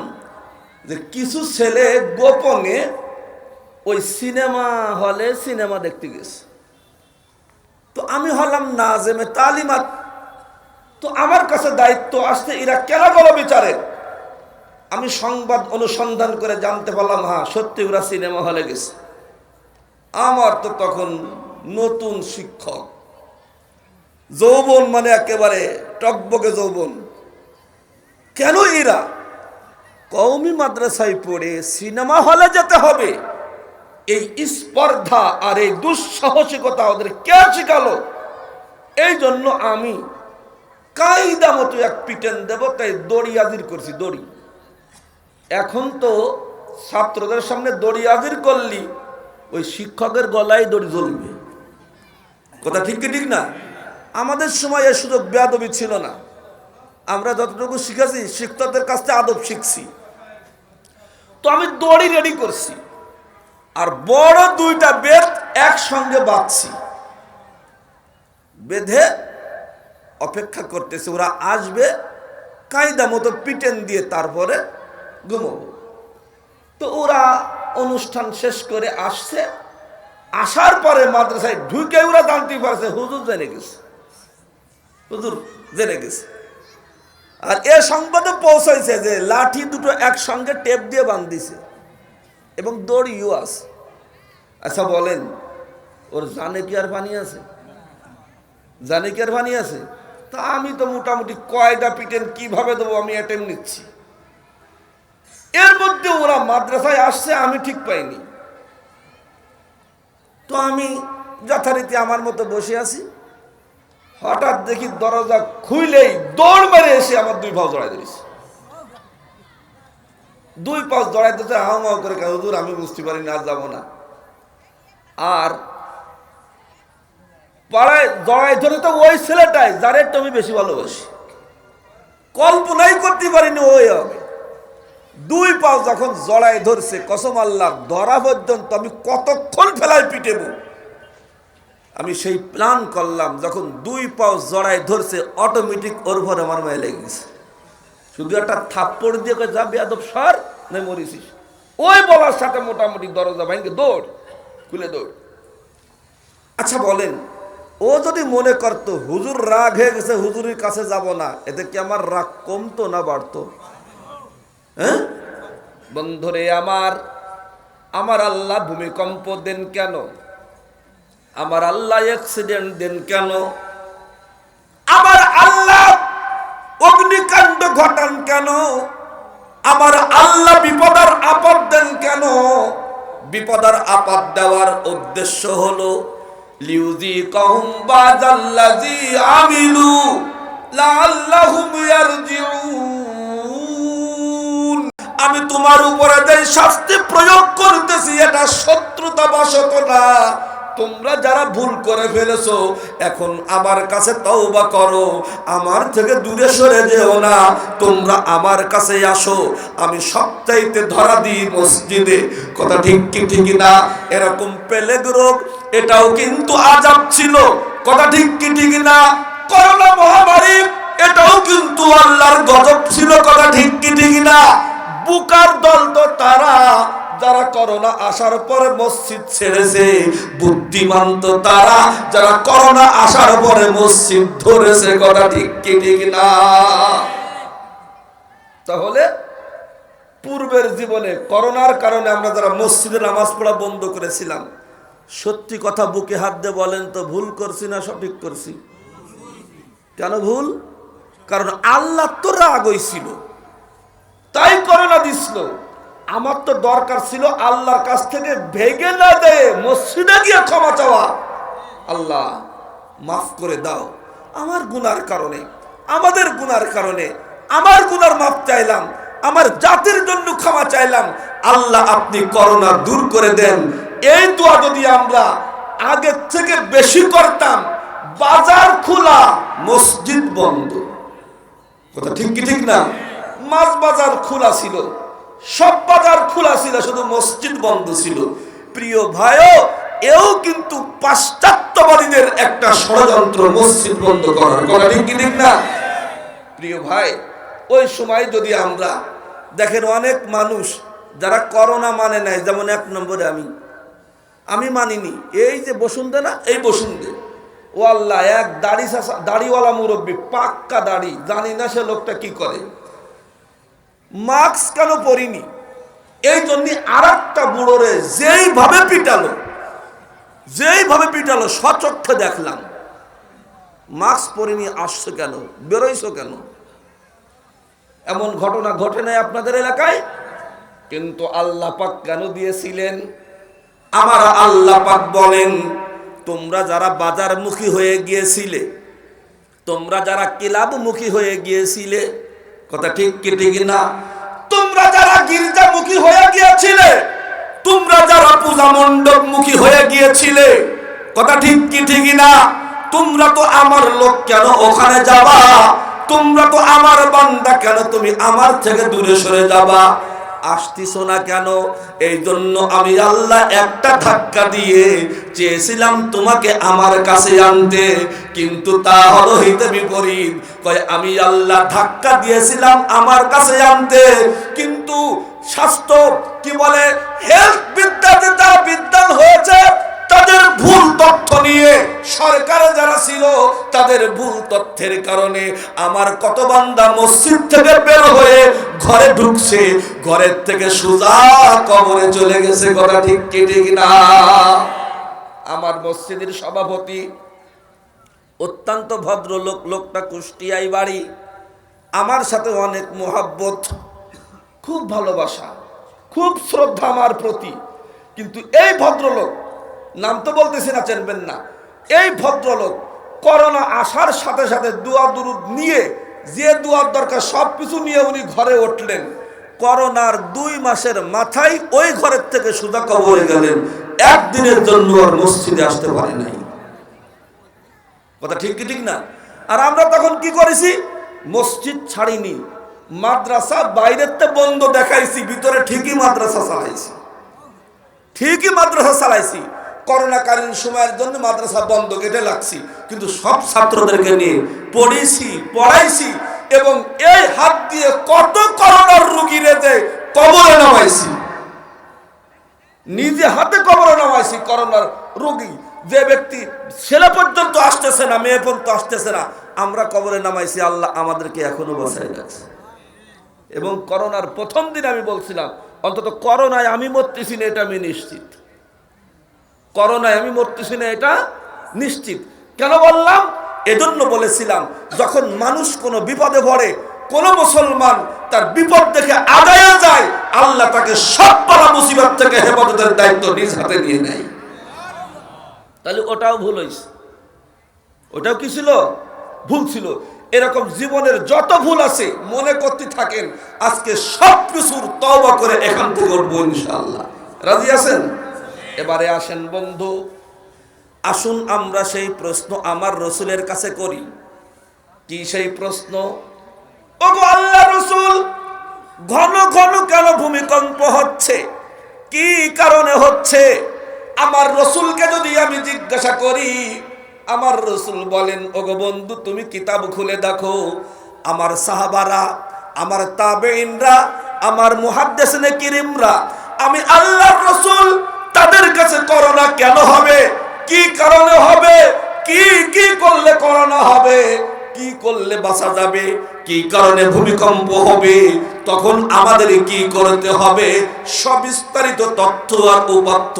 যে কিছু ছেলে গোপনে ওই সিনেমা হলে সিনেমা দেখতে গেছে। তো আমি হলাম নাজেমে তালিমাত। তো আমার কাছে দায়িত্ব আসছে এরা কেন গেল বিচারে। আমি সংবাদ অনুসন্ধান করে জানতে পারলাম হ্যাঁ সত্যি ওরা সিনেমা হলে গেছে। আমার তো তখন নতুন শিক্ষক, যৌবন মানে একেবারে টকবকে যৌবন। কেন এরা কওমি মাদ্রাসায় পড়ে সিনেমা হলে যেতে হবে? এই স্পর্ধা আর এই দুঃসাহসিকতা ওদের কে শিখালো? এই জন্য আমি কায়দা মতো এক পিটেন দেব, তাই দড়ি হাজির করছি। দড়ি এখন তো ছাত্রদের সামনে দড়ি হাজির করলি ওই শিক্ষকের গলায় দড়ি জ্বলবে। কথা ঠিক কি ঠিক না? আমাদের সময় এ সুযোগ বেয়াদবি ছিল না। আমরা যতটুকু শিখেছি শিক্ষকদের কাছ থেকে আদব শিখছি। তো আমি দড়ি রেডি করছি আর বড় দুইটা বেত একসঙ্গে বাঁধছি, বেঁধে অপেক্ষা করতেছে ওরা আসবে, কায়দা মতো পিটেন দিয়ে তারপরে ঘুমাবো। তো ওরা অনুষ্ঠান শেষ করে আসছে। আসার পরে মাদ্রাসায় ঢুকে ওরা জানতে পারছে হুজুর জেনে গেছে, হুজুর জেনে গেছে। আর এ সংবাদে পৌঁছাইছে যে লাঠি দুটো একসঙ্গে টেপ দিয়ে বাঁধিছে এবং দড়িও আছে। আচ্ছা বলেন ওর জানে কি আর পানি আছে? জানে কি আর পানি আছে? তা আমি তো মোটামুটি কয়টা পিটেন কিভাবে দেবো আমি অ্যাটেম্প নিচ্ছি। এর মধ্যে ওরা মাদ্রাসায় আসছে, আমি ঠিক পাইনি। তো আমি যথারীতি আমার মতো বসে আছি। হঠাৎ দেখি দরজা খুইলেই দৌড় মেরে এসে আমার দুই পাও জড়াই দিয়েছে। দুই পাও জড়াই দিতে হাও মাও করে, হুজুর আমি বুঝতে পারি না, যাবো না। আর পাড়ায় জড়াই ধরে তো ওই ছেলেটাই যার একটু আমি বেশি ভালোবাসি। কল্পনাই করতে পারিনি ওই হবে। দুই পাও যখন জড়াই ধরছে, কসম আল্লাহ ধরা পর্যন্ত আমি কতক্ষণ ফেলায় পিটেব। আমি সেই প্ল্যান করলাম, যখন দুই পাও জড়াই ধরছে অটোমেটিক ওর ভর আমার মায়ে লেগে গেছে। শুধু একটা থাপ্পড় দিয়ে যা বেয়াদব সর নাই মরিছিস, ওই বলার সাথে মোটামুটি দরজা ভাঙে দৌড়, খুলে দৌড়। আচ্ছা বলেন ও যদি মনে করতো হুজুর রাগ হয়ে গেছে হুজুরের কাছে যাব না, এতে কি আমার রাগ কমতো না বাড়তো? হ্যাঁ বন্ধুরে আমার, আমার আল্লাহ ভূমিকম্প দেন কেন? আমার আল্লাহ অ্যাক্সিডেন্ট দেন কেন? আমার আল্লাহ অগ্নিকাণ্ড ঘটান কেন? আমার আল্লাহ বিপদার আপদ দেন কেন? বিপদার আপদ দেওয়ার উদ্দেশ্য হলো লিউযিকাহুম বাযাল্লাযী আমিলু লাআল্লাহুম ইয়ারজিউন। আমি তোমার উপরে যে শাস্তি প্রয়োগ করতেছি এটা শত্রুতা বশত না। তোমরা যারা ভুল করে ফেলেছো এখন আমার কাছে তওবা করো, আমার থেকে দূরে সরে যেও না, তোমরা আমার কাছে আসো। আমি সবচাইতে ধরা দিই মসজিদে। কথা ঠিক কি ঠিক না? এরকম প্লেগ রোগ এটাও কিন্তু আযাব ছিল। কথা ঠিক কি ঠিক না? করোনা মহামারী এটাও কিন্তু আল্লাহর গজব ছিল। কথা ঠিক কি ঠিক না? বুকার দল তো তারা যারা করোনা আসার পরে মসজিদ ছেড়েছে, বুদ্ধিমান তো তারা যারা করোনা আসার পরে মসজিদ ধরেছে। কথা ঠিক কি ঠিক না? তাহলে পূর্বের জীবনে করোনার কারণে আমরা যারা মসজিদে নামাজ পড়া বন্ধ করেছিলাম, সত্যি কথা বুকে হাত দিয়ে বলেন তো ভুল করছি না সঠিক করছি? কেন ভুল? কারণ আল্লাহ তো রাগ হইছিল। তাই করোনা দিছিল। আমার তো দরকার ছিল আল্লাহর কাছ থেকে ভেগে না দেয় মসজিদে গিয়ে ক্ষমা চাওয়া, আল্লাহ মাফ করে দাও আমার গুনার কারণে, আমাদের গুনার কারণে, আমার গুনার মাফ চাইলাম, আমার জাতির জন্য ক্ষমা চাইলাম, আল্লাহ আপনি করোনা দূর করে দেন। এই দোয়া যদি আমরা আগের থেকে বেশি করতাম, বাজার খোলা মসজিদ বন্ধ, কথা ঠিক কি ঠিক না? মাছ বাজার খোলা ছিল, সব বাজার খোলা ছিল, শুধু মসজিদ বন্ধ ছিল। প্রিয় ভাইও, এও কিন্তু পাশ্চাত্যবাদীদের একটা ষড়যন্ত্র, মসজিদ বন্ধ করার, কথা ঠিক কি ঠিক না? প্রিয় ভাই, ওই সময় যদি আমরা দেখেন অনেক মানুষ যারা করোনা মানে নাই, যেমন 1 নম্বরে আমি মানিনি, এই যে বসুন্ধে না, এই বসুন্ধে, ও আল্লাহ, এক দাড়িওয়ালা মুরব্বী, পাক্কা দাড়ি, জানি না সে লোকটা কি করে, মাস্ক কেন পরিনি, এই জন্য আর একটা বুড়োরে যেইভাবে পিটালো সচক্ষে দেখলাম, মাস্ক পরিনি, আসছো কেন, বেরোইছো কেন? এমন ঘটনা ঘটে নাই আপনাদের এলাকায়? কিন্তু আল্লাহ পাক কেন দিয়েছিলেন? আমার আল্লাহ পাক বলেন, তোমরা যারা বাজারমুখী হয়ে গিয়েছিলে, তোমরা যারা ক্লাবমুখী হয়ে গিয়েছিলে, কথা ঠিক কি ঠিক না? তোমরা যারা গির্জামুখী হয়ে গিয়েছিলে, তোমরা যারা পূজা মণ্ডপমুখী হয়ে গিয়েছিলে, কথা ঠিক কি ঠিক না? তোমরা তো আমার লোক, কেন ওখানে যাবা? তোমরা তো আমার বান্দা, কেন তুমি আমার থেকে দূরে সরে যাবা? আসতিছো না কেন? এই জন্য আমি আল্লাহ একটা ধাক্কা দিয়ে চেয়েছিলাম তোমাকে আমার কাছে আনতে, কিন্তু তা হলো হিতে বিপরীত। কয় আমি আল্লাহ ধাক্কা দিয়েছিলাম আমার কাছে আনতে, কিন্তু স্বাস্থ্য কি বলে, হেলথ বিদ্যাতে তারা বিদ্যান হয়েছে তাদের ভুল তথ্য নিয়ে, সরকারে যারা ছিল তাদের ভুল তথ্যের কারণে আমার কত বান্দা মসজিদ থেকে বের হয়ে ঘরে ঢুকছে, ঘরের থেকে সোজা কবরে চলে গেছে, কথা ঠিক কি ঠিক না? আমার মসজিদের সভাপতি অত্যন্ত ভদ্রলোক, লোকটা কুষ্টিয়ায় বাড়ি, আমার সাথে অনেক মোহাব্বত, খুব ভালোবাসা, খুব শ্রদ্ধা আমার প্রতি। কিন্তু এই ভদ্রলোক, নাম তো বলতেছি না, চেনবেন না, এই ভদ্রলোক করোনা আসার সাথে সাথে দোয়া দুরুদ নিয়ে, যে দোয়ার দরকার সব কিছু নিয়ে উনি ঘরে উঠলেন। করোনার 2 মাসের মাথায় ওই ঘরের থেকে সোজা কবরে গেলেন, একদিনের জন্য আর মসজিদে আসতে পারে নাই, কথা ঠিক কি ঠিক না? আর আমরা তখন কি করেছি? মসজিদ ছাড়িনি, মাদ্রাসা বাইরের তে বন্ধ দেখাইছি, ভিতরে ঠিকই মাদ্রাসা চালাইছি। করোনাকালীন সময়ের জন্য মাদ্রাসা বন্ধ, কেটে লাগছি, কিন্তু সব ছাত্রদেরকে নিয়ে পড়াইছি, এবং এই হাত দিয়ে কত করোনার রোগী রেতে কবরে নামাইছি, নিজে হাতে কবরে নামাইছি। করোনার রোগী, যে ব্যক্তি ছেলে পর্যন্ত আসতেছে না, মেয়ে পর্যন্ত আসতেছে না, আমরা কবরে নামাইছি। আল্লাহ আমাদেরকে এখনো বাঁচায় রাখছে। এবং করোনার প্রথম দিন আমি বলছিলাম, অন্তত করোনায় আমি মরতেছি না এটা আমি নিশ্চিত, করোনায় আমি মরতেছি না এটা নিশ্চিত। কেন বললাম? এজন্য বলেছিলাম, যখন মানুষ কোনো বিপদে পড়ে, কোন মুসলমান তার বিপদ দেখে আগায়া যায়, আল্লাহ তাকে সব বালা মুসিবত থেকে হেফাজতের দায়িত্ব নিজ হাতে নিয়ে নেয়। তাহলে ওটাও ভুল হয়েছে, ওটাও কি ছিল? ভুল ছিল। এরকম জীবনের যত ভুল আছে মনে করতে থাকেন, আজকে সব কিছুর তওবা করে এখান থেকে উঠবো ইনশাআল্লাহ। রাজি আছেন? এবারে আসেন বন্ধু, আসুন আমরা সেই প্রশ্ন আমার রসুলের কাছে করি। কি সেই প্রশ্ন? ওগো আল্লাহ রসুল, ঘন ঘন কেন ভূমিকম্প হচ্ছে? কি কারণে হচ্ছে? আমার রসুলকে যদি আমি জিজ্ঞাসা করি, আমার রসুল বলেন, ওগো বন্ধু তুমি কিতাব খুলে দেখো, আমার সাহাবারা, আমার তাবেঈনরা, আমার মুহাদ্দিসিনে কিরামরা, আমি আল্লাহর রসুল তাদের কাছে করোনা কেন হবে, কি কারণে হবে, কি কি করলে করোনা হবে, কি করলে বাঁচা যাবে, কি কারণে ভূমিকম্প হবে, তখন আমাদের কি করতে হবে, সবিস্তারিত তথ্য আর উপাত্ত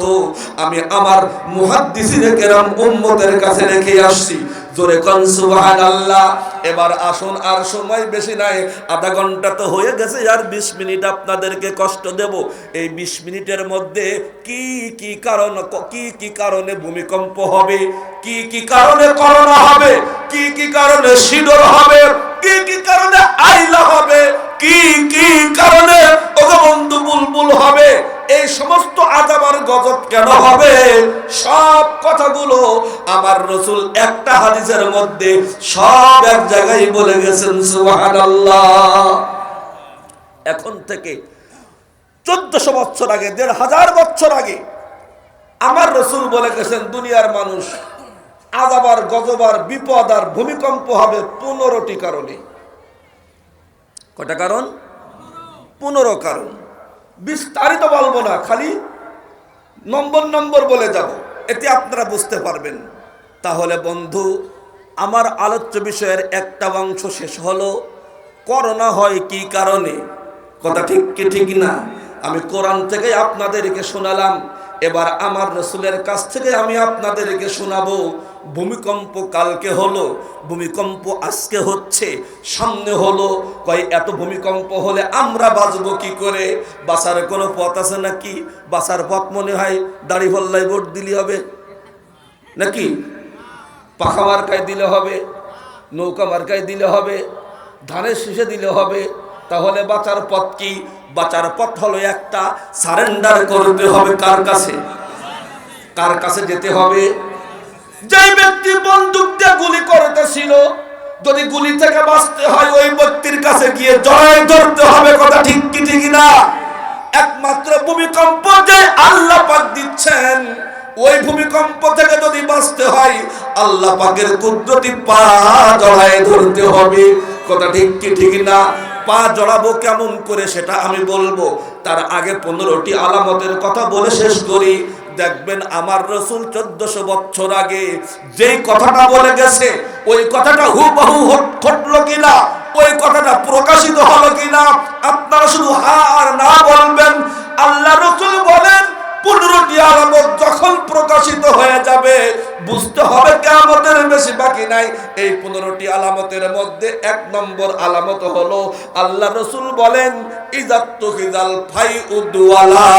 আমি আমার মুহাদ্দিসিনে কেরাম উম্মতের কাছে রেখে আসছি। জোরে কোন সুবহানাল্লাহ। এবার আসুন, আর সময় বেশি নাই, আধা ঘন্টা তো হয়ে গেছে, আর 20 মিনিট আপনাদেরকে কষ্ট দেব। এই 20 মিনিটের মধ্যে কি কি কারণে ভূমিকম্প হবে, কি কি কারণে করোনা হবে, কি কি কারণে শিডর হবে, কি কি কারণে আইলা হবে, কি কি কারণে বন্ধু বুলবুল হবে, এই সমস্ত আযাব আর গজব কেন হবে, সব কথাগুলো আমার রাসূল একটা হাদিসের মধ্যে সব এক জায়গায় বলে গেছেন। সুবহানাল্লাহ। এখন থেকে 1400 বছর আগে, 1500 বছর আগে আমার রাসূল বলে গেছেন দুনিয়ার মানুষ আযাব আর গজব আর বিপদ আর ভূমিকম্প হবে 15টি কারণে। কয়টা কারণ? 15 কারণ। বিস্তারিত বলবো না, খালি নম্বর বলে যাব, এতে আপনারা বুঝতে পারবেন। তাহলে বন্ধু, আমার আলোচ্য বিষয়ের একটা অংশ শেষ হলো। করোনা হয় কি কারণে? কথা ঠিক কি ঠিক না? আমি কোরআন থেকে আপনাদেরকে শোনালাম, এবার আমার রাসূলের কাছ থেকে আমি আপনাদেরকে শোনাবো। ভূমিকম্প কালকে হলো, ভূমিকম্প আজকে হচ্ছে, সামনে হলো। কয় এত ভূমিকম্প হলে আমরা বাঁচবো কি করে? বাঁচার কোনো পথ আছে নাকি? বাঁচার পথ মনে হয় দাড়িপাল্লায় ভোট দিলে হবে নাকি? পাখা মার্কায় দিলে হবে, নৌকা মার্কায় দিলে হবে, ধানের শীষে দিলে হবে? তাহলে বাঁচার পথ কি? বাঁচার পথ হলো একটা, সারেন্ডার করতে হবে। কার কাছে? কার কাছে যেতে হবে? যে ব্যক্তি বন্দুক দিয়ে গুলি করতেছিল, যদি গুলি থেকে বাঁচতে হয় ওই ব্যক্তির কাছে গিয়ে জড়ায় ধরতে হবে। কথা ঠিক কি ঠিক না? একমাত্র ভূমিকম্প যে আল্লাহ পাক দিচ্ছেন, ওই ভূমিকম্প থেকে যদি বাঁচতে হয় আল্লাহ পাকের কুদরতি পা জড়ায় ধরতে হবে। কথা ঠিক কি ঠিক না? পা জড়াবো কেমন করে সেটা আমি বলবো, তার আগে 15টি আলামতের কথা বলে শেষ করি। দেখবেন আমার রাসূল 1400 বছর আগে যেই কথাটা বলে গেছে, ওই কথাটা হুবহু ঘটলো কিনা, ওই কথাটা প্রকাশিত হলো কিনা, আপনারা শুধু হ্যাঁ আর না বলবেন। আল্লাহ রাসূল বলেন 15টি আলামত যখন প্রকাশিত হয়ে যাবে বুঝতে হবে কিয়ামতের বেশি বাকি নাই। এই 15টি আলামতের মধ্যে 1 নম্বর আলামত হলো, আল্লাহ রাসূল বলেন ইজাতুহিজাল ফাইউদওয়ালা।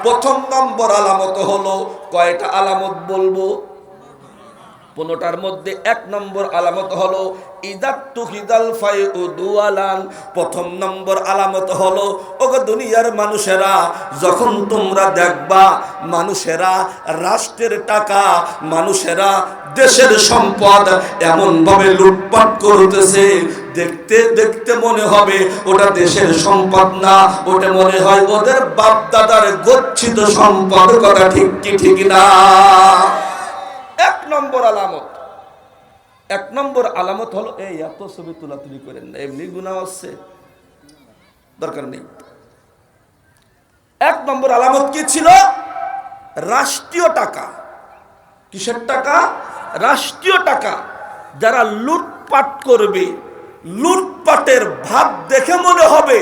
প্রথম নম্বর আলামত হলো, কয়টা আলামত বলবো? 15টার মধ্যে 1 নম্বর আলামত হলো ইজাতুহিজাল ফাইউদওয়ালান। প্রথম নম্বর আলামত হলো, ওগো দুনিয়ার মানুষেরা, যখন তোমরা দেখবা মানুষেরা রাষ্ট্রের টাকা, মানুষেরা দেশের সম্পদ এমন ভাবে লুটপাট করতেছে, দেখতে দেখতে মনে হবে ওটা দেশের সম্পদ না, ওটা মনে হয় ওদের বাপ দাদার গচ্ছিত সম্পদ। কথা ঠিক কি ঠিক না? 1 নম্বর আলামত। 1 নম্বর আলামত হলো, এই এত ছবি তুলাতুলি করেন না, এমনি গুনাহ হচ্ছে, দরকার নেই। 1 নম্বর আলামত কি ছিল? রাষ্ট্রীয় টাকা। কিসের টাকা? রাষ্ট্রীয় টাকা। যারা লুটপাট করবে, লুটপাটের ভাব দেখে মনে হবে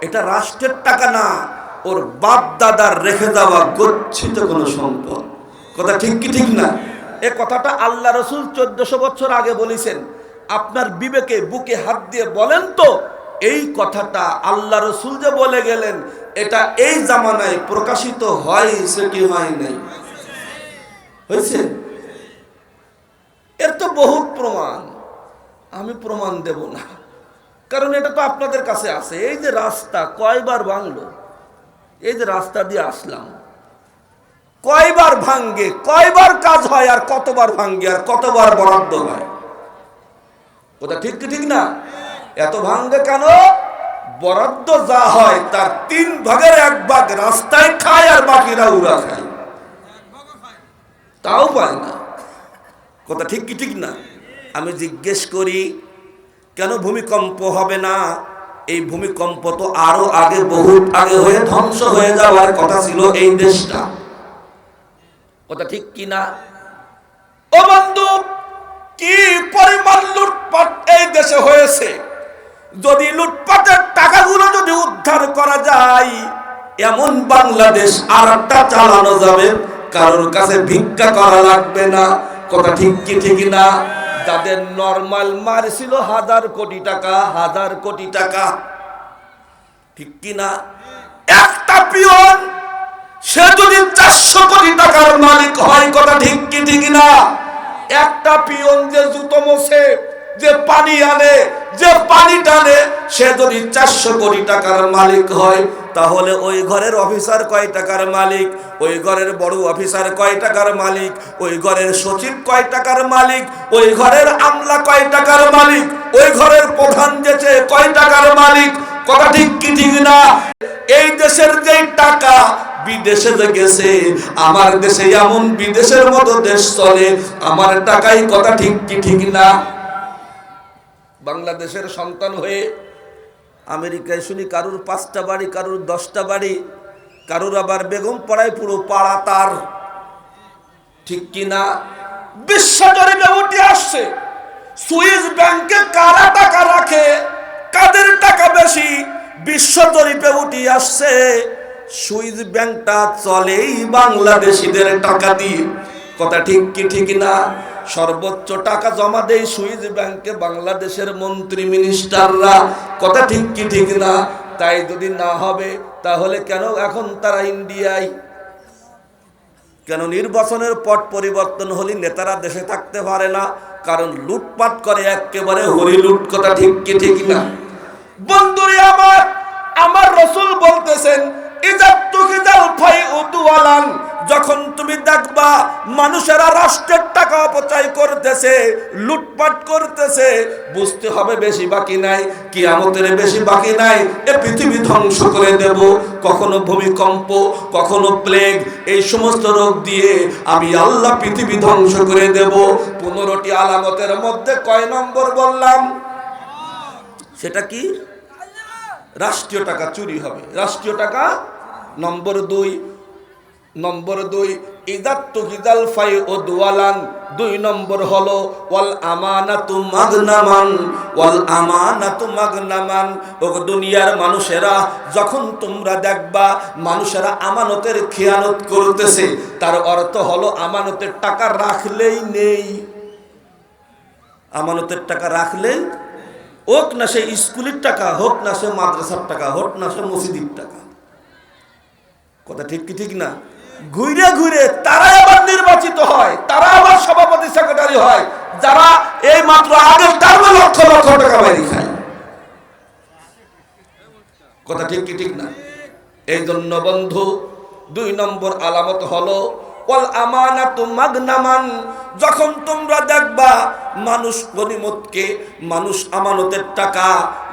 এটা রাষ্ট্রের টাকা না, ওর বাপ দাদার রেখে দেওয়া গচ্ছিত কোনো সম্পদ। কথা ঠিক কি ঠিক না? এ কথাটা আল্লাহ রাসূল 1400 বছর আগে বলেছেন। আপনার বিবেকে বুকে হাত দিয়ে বলেন তো, এই কথাটা আল্লাহ রাসূল যে বলে গেলেন, এটা এই জামানায় প্রকাশিত হয়েছে কি হয় নাই? হয়েছে? এর তো বহুত প্রমাণ, আমি প্রমাণ দেব না, কারণ এটা তো আপনাদের কাছে আছে। এই যে রাস্তা কয়বার ভাঙলো, এই যে রাস্তা দিয়ে আসলাম, কয়বার ভাঙ্গে, কয়বার কাজ হয়, আর কতবার ভাঙ্গে, আর কতবার বরাদ্দ হয়? ওটা ঠিক কি ঠিক না? এত ভাঙ্গে কেন? বরাদ্দ যা হয় তার 3 ভাগের 1 ভাগ রাস্তায় খায়, আর বাকিরা উড়া খায়, তাও পায় না। কথা ঠিক কি ঠিক না? আমি জিজ্ঞেস করি, কেন ভূমিকম্প হবে না? এই ভূমিকম্প তো আরো আগে, বহুত আগে হয়ে ধ্বংস হয়ে যাওয়ার কথা ছিল এই দেশটা। কথা ঠিক কি না? ও বন্ধু, কি পরিমাণ লুটপাট এই দেশে হয়েছে! যদি লুটপাটের টাকাগুলো যদি উদ্ধার করা যায়, এমন বাংলাদেশ আর একটা চালানো যাবে, কারোর কাছে ভিক্ষা করা লাগবে না। কথা ঠিক কি ঠিক না? যাদের নরমাল মার ছিল 1000 কোটি টাকা, 1000 কোটি টাকা, ঠিক কিনা? একটা পিয়ন সে যদি 400 কোটি টাকার মালিক হয়, কথা ঠিক কি ঠিক না? একটা পিয়ন যে জুতো মোছে, যে পানি আনে, যে পানি টানে, সে যদি 400 কোটি টাকার মালিক হয়, তাহলে ওই ঘরের অফিসার কয় টাকার মালিক, ওই ঘরের বড় অফিসার কয় টাকার মালিক, ওই ঘরের সচিব কয় টাকার মালিক, ওই ঘরের আমলা কয় টাকার মালিক, ওই ঘরের প্রধান যেছে কয় টাকার মালিক, কথা ঠিক কি ঠিক না? এই দেশের যে টাকা বিদেশে যে গেছে, আমার দেশে এমন বিদেশের মতো দেশ চলে আমার টাকাই, কথা ঠিক কি ঠিক না? বাংলাদেশের সন্তান হয়ে আমেরিকায় শুনি কারুর 5টা বাড়ি, কারুর 10টা বাড়ি, কারুর আবার বেগম পড়ায় পুরো পাড়া তার, ঠিক কিনা? বিশ্বজুড়ে উঠে আসছে সুইস ব্যাংকে কারা টাকা রাখে, কাদের টাকা বেশি, বিশ্ব জরিপে উঠে আসছে সুইস ব্যাংকটা চলেই বাংলাদেশিদের টাকা দিয়ে, কথা ঠিক কি ঠিক না? সর্বোচ্চ টাকা জমা দেয় সুইস ব্যাংকে বাংলাদেশের মন্ত্রী মিনিস্টাররা, কথা ঠিক কি ঠিক না? তাই যদি না হবে তাহলে কেন এখন তারা ইন্ডিয়ায়? কেন নির্বাচনের পট পরিবর্তন হলে নেতারা দেশে থাকতে পারে না? কারণ লুটপাট করে একেবারে হরিলুট, কথা ঠিক কি ঠিক না? বন্ধুরে আমার, আমার রাসূল বলতেছেন যখন তুমি দেখবা মানুষেরা রাষ্ট্রের টাকা অপচয় করতেছে, লুটপাট করতেছে, বুঝতে হবে বেশি বাকি নাই, কিয়ামতের বেশি বাকি নাই, এ পৃথিবী ধ্বংস করে দেব। কখনো ভূমিকম্প, কখনো প্লেগ, এই সমস্ত রোগ দিয়ে আমি আল্লাহ পৃথিবী ধ্বংস করে দেব। 15টি আলামতের মধ্যে কয় নম্বর বললাম? সেটা কি? রাষ্ট্রীয় টাকা চুরি হবে, রাষ্ট্রীয় টাকা। নম্বর 2 ইদাতুকিদাল ফাইউদওয়ালান, 2 নম্বর হলো ওয়াল আমানাতু মাগনামান, ওয়াল আমানাতু মাগনামান। ও দুনিয়ার মানুষেরা, যখন তোমরা দেখবা মানুষেরা আমানতের খেয়ানত করতেছে, তার অর্থ হলো আমানতের টাকা রাখলেই নেই, আমানতের টাকা রাখলেই, হোক না সে স্কুলের টাকা, হোক না সে মাদ্রাসার টাকা, হোক না সে মসজিদের টাকা, কথা ঠিক কি ঠিক না? ঘুরে ঘুরে তারা আবার নির্বাচিত হয়, তারা আবার সভাপতি সেক্রেটারি হয়, যারা এই মাত্র আগের টার্মে লক্ষ লক্ষ টাকা বাইরে খায়, কথা ঠিক কি ঠিক না? এই জন্য বন্ধু 2 নম্বর আলামত হলো ওয়াল আমানাতু মাগনামান। যখন তোমরা দেখবা মানুষ গনিমতকে, মানুষ আমানতের টাকা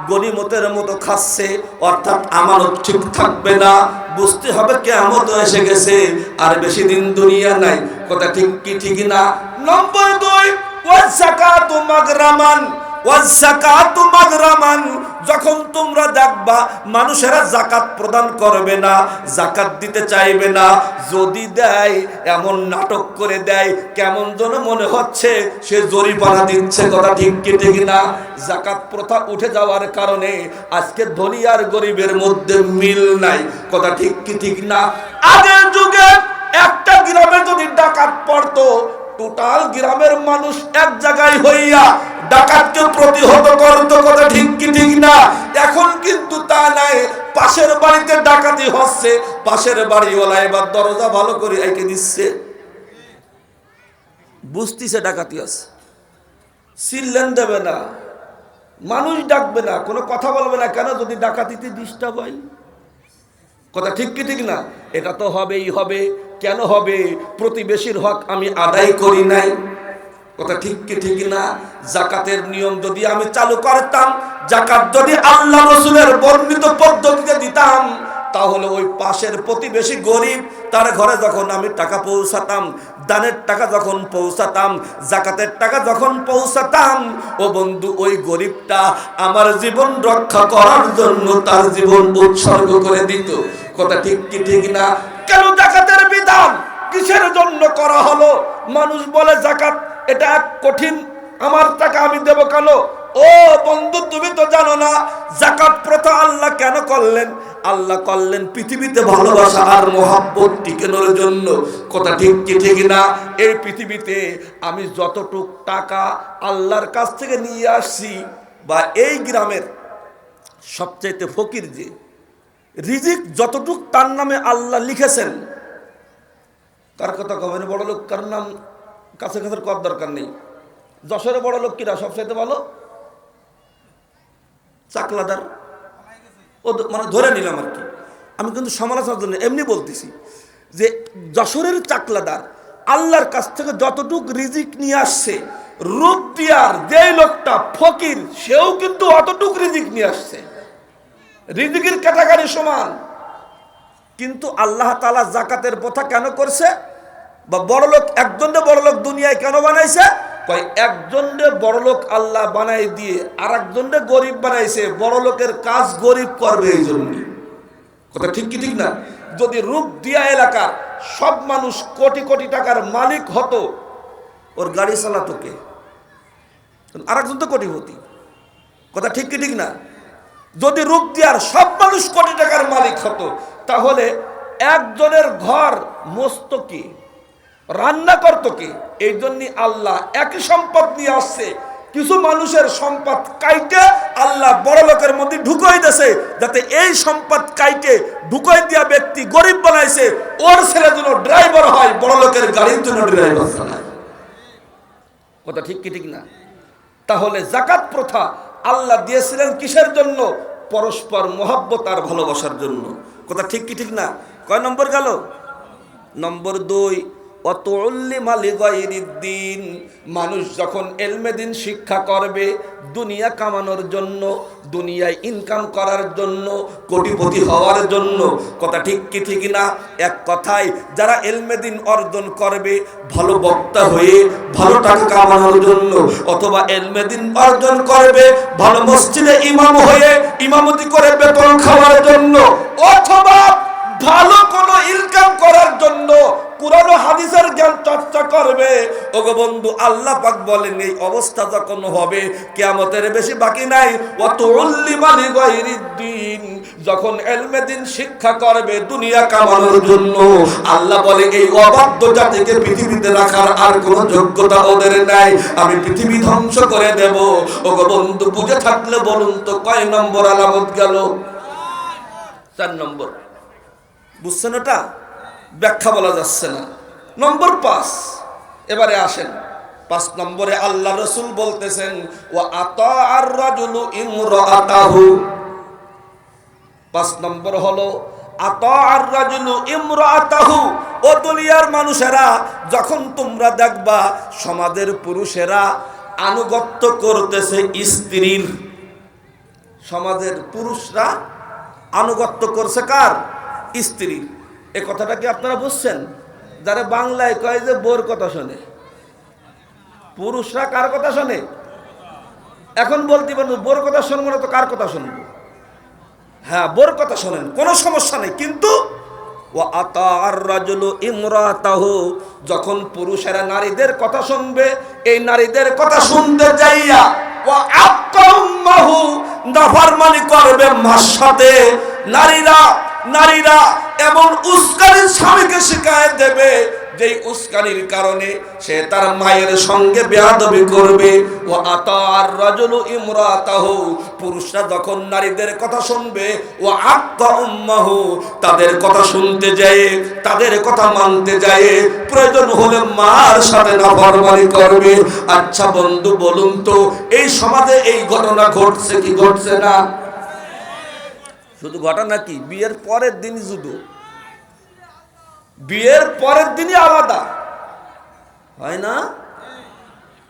গনিমতের মতো খাচ্ছে, অর্থাৎ আমানত ঠিক থাকবে না, বুঝতে হবে কিয়ামত এসে গেছে, আর বেশি দিন দুনিয়া নাই, কথা ঠিক কি ঠিক না? নম্বর 2 ওয়াজ যাকাতু মাগরামান, ওয়াজ যাকাতু মাগরামান। যখন তোমরা দেখবা মানুষেরা যাকাত প্রদান করবে না, যাকাত দিতে চাইবে না, যদি দেয় এমন নাটক করে দেয় কেমন যেন মনে হচ্ছে সে জরিমানা দিচ্ছে, কথা ঠিক কি ঠিক না? যাকাত প্রথা উঠে যাওয়ার কারণে আজকে ধনী আর গরিবের মধ্যে মিল নাই, কথা ঠিক কি ঠিক না? আগের যুগে একটা গ্রামে যদি ডাকাত পড়তো, টোটাল গ্রামের মানুষ এক জায়গায় হইয়া ডাকাতকে প্রতিহত করত, কথা ঠিক কি ঠিক না? এখন কিন্তু তা নাই, পাশের বাড়িতে ডাকাতি হচ্ছে, পাশের বাড়িওয়ালা এবার দরজা ভালো করে এঁকে দিচ্ছে, বুঝতিছে ডাকাতি আছে, সিললেন দেবে না, মানুষ ডাকবে না, কোনো কথা বলবে না, কেন? যদি ডাকাতিতে ডিস্টার্ব হয়, কথা ঠিক কি ঠিক না? এটা তো হবেই হবে। কেন হবে? প্রতিবেশীর হক আমি আদায় করি নাই, কথা ঠিক কি ঠিক না? যাকাতের নিয়ম যদি আমি চালু করতাম, যাকাত যদি আল্লাহ রাসূলের বর্ণিত পদ্ধতিতে দিতাম, তাহলে ওই পাশের প্রতিবেশী গরিব, তার ঘরে যখন আমি টাকা পৌঁছাতাম, দানের টাকা যখন পৌঁছাতাম, যাকাতের টাকা যখন পৌঁছাতাম, ও বন্ধু ওই গরিবটা আমার জীবন রক্ষা করার জন্য তার জীবন উৎসর্গ করে দিত, কথা ঠিক কি ঠিক না? কেন যাকাতের বিধান কিসের জন্য করা হলো? মানুষ বলে যাকাত এটা কঠিন, আমার টাকা আমি দেব কেন? ও বন্ধু, তুমি তো জানো না যাকাত প্রথা আল্লাহ কেন করলেন? আল্লাহ করলেন পৃথিবীতে ভালোবাসা আর মহব্বত টিকানোর জন্য। কথা ঠিক কি ঠিক না? এই পৃথিবীতে আমি যতটুক টাকা আল্লাহর কাছ থেকে নিয়ে আসছি, বা এই গ্রামের সবচাইতে ফকির যে রিজিক যতটুক তার নামে আল্লাহ লিখেছেন, কার কথা কবেন? বড় লোক কার নাম কাছে কাছে কর দরকার নেই। যশোরে বড় লোক কিরা সবচাইতে ভালো? চাকলাদার। ও মানে ধরে নিলাম আর কি, আমি কিন্তু সমালোচনার জন্য এমনি বলতেছি যে যশোরের চাকলাদার আল্লাহর কাছ থেকে যতটুক রিজিক নিয়ে আসছে, রূপদিয়ার যেই লোকটা ফকির সেও কিন্তু অতটুক রিজিক নিয়ে আসছে, রিজিকের ক্যাটাগরি সমান। কিন্তু আল্লাহ তাআলা যাকাতের প্রথা কেন করছে? বা বড়লোক একজনকে বড়লোক দুনিয়ায় কেন বানাইছে? কয় একজনকে বড়লোক আল্লাহ বানাই দিয়ে আর একজনকে গরিব বানাইছে। বড়লোকের কাজ গরিব করবে এই জন্য। কথা ঠিক কি ঠিক না? যদি রূপদিয়া এলাকার সব মানুষ কোটি কোটি টাকার মালিক হতো, ওর গাড়ি চালাতো কে? আর একজন তো কোটিপতি। কথা ঠিক কি ঠিক না? যদি রূপদিয়ার সব মানুষ কোটি টাকার মালিক হতো, তাহলে একজনের ঘর মস্ত কি, রান্না করতো কি? এই জন্য আল্লাহ একই সম্পদ নিয়ে আসছে, কিছু মানুষের সম্পদ কাইটে আল্লাহ বড় লোকের মধ্যে ঢুকাই দিয়েছে, যাতে এই সম্পদ কাইটে ঢুকাই দিয়া ব্যক্তি গরিব বানাইছে, ওর ছেলে যেন ড্রাইভার হয়, বড় লোকের গাড়ির জন্য ড্রাইভার চালায়। কথা ঠিক কি ঠিক না? তাহলে যাকাত প্রথা আল্লাহ দিয়েছিলেন কিসের জন্য? পরস্পর মহব্বত আর ভালোবাসার জন্য। কথা ঠিক কি ঠিক না? কয় নম্বর গেল? নম্বর 2, মানুষ যখন এলমে দিন শিক্ষা করবে দুনিয়া কামানোর জন্য, দুনিয়ায় ইনকাম করার জন্য, কোটিপতি হওয়ার জন্য। কথা ঠিক কি ঠিক না? এক কথায় যারা এলমে দিন অর্জন করবে ভালো বক্তা হয়ে ভালো টাকা কামানোর জন্য, অথবা এলমে দিন অর্জন করবে ভালো মসজিদে ইমাম হয়ে ইমামতি করে বেতন খাওয়ার জন্য, অথবা ভালো কোনো ইনকাম করার জন্য কুরআন ও হাদিসের জ্ঞান চর্চা করবে। ওগো বন্ধু, আল্লাহ পাক বলেন এই অবস্থা যখন হবে কিয়ামতের বেশি বাকি নাই। ওয়াতুল্লিমা লিগাইরিদ্দিন, যখন ইলমে দিন শিক্ষা করবে দুনিয়া কামানোর জন্য, আল্লাহ বলে এই অবাধ্য জাতিকে পৃথিবীতে রাখার আর কোনো যোগ্যতা ওদের নাই, আমি পৃথিবী ধ্বংস করে দেব। ওগো বন্ধু, বুঝে থাকলে বলুন তো কয় নম্বর আলামত গেল? 4 নম্বর। বুঝছেন? ওটা ব্যাখ্যা বলা যাচ্ছে না। নম্বর 5। এবারে আসেন 5 নম্বরে আল্লাহ রাসূল বলতেছেন ওয়া আতাআর রাজুলু ইমরাআতাহু। 5 নম্বর হলো আতাআর রাজুলু ইমরাআতাহু। ও দুনিয়ার মানুষেরা, যখন তোমরা দেখবা সমাজের পুরুষেরা আনুগত্য করতেছে স্ত্রীর, সমাজের পুরুষরা আনুগত্য করছে কার? স্ত্রীর। এ কথাটা কি আপনারা বুঝছেন? যারা বাংলায় কয় যে বোর কথা শোনে, পুরুষরা কার কথা শোনে? এখন বলতে পারেন বোর কথা শুনবো না তো কার কথা শুনবো? হ্যাঁ, বোর কথা শোনেন, কোনো সমস্যা নেই, কিন্তু ওয়া আতাআর রাজুলু ইমরাতাহু, যখন পুরুষেরা নারীদের কথা শুনবে, এই নারীদের কথা শুনতে যাইয়া ওয়া আক্কাউম্মাহু, নাফরমানি করবে মার সাথে। নারীরা এমন উস্কানির স্বামীকে শিকায়ত দেবে যেই উস্কানির কারণে সে তার মায়ের সঙ্গে বেয়াদবি করবে। ওয়া আতাআর রাজুলু ইমরাতাহু, পুরুষরা যখন নারীদের কথা শুনবে, ওয়া আক্কা উম্মাহু, তাদের কথা শুনতে যায়, তাদের কথা মানতে যায়, প্রয়োজন হলে মার সাথে নাফরমানি করবে। আচ্ছা বন্ধু, বলুন তো এই সমাজে এই ঘটনা ঘটছে কি ঘটছে না? শুধু ঘটনা কি, বিয়ের পরের দিন শুধু বিয়ের পরের দিনই আলাদা হয় না?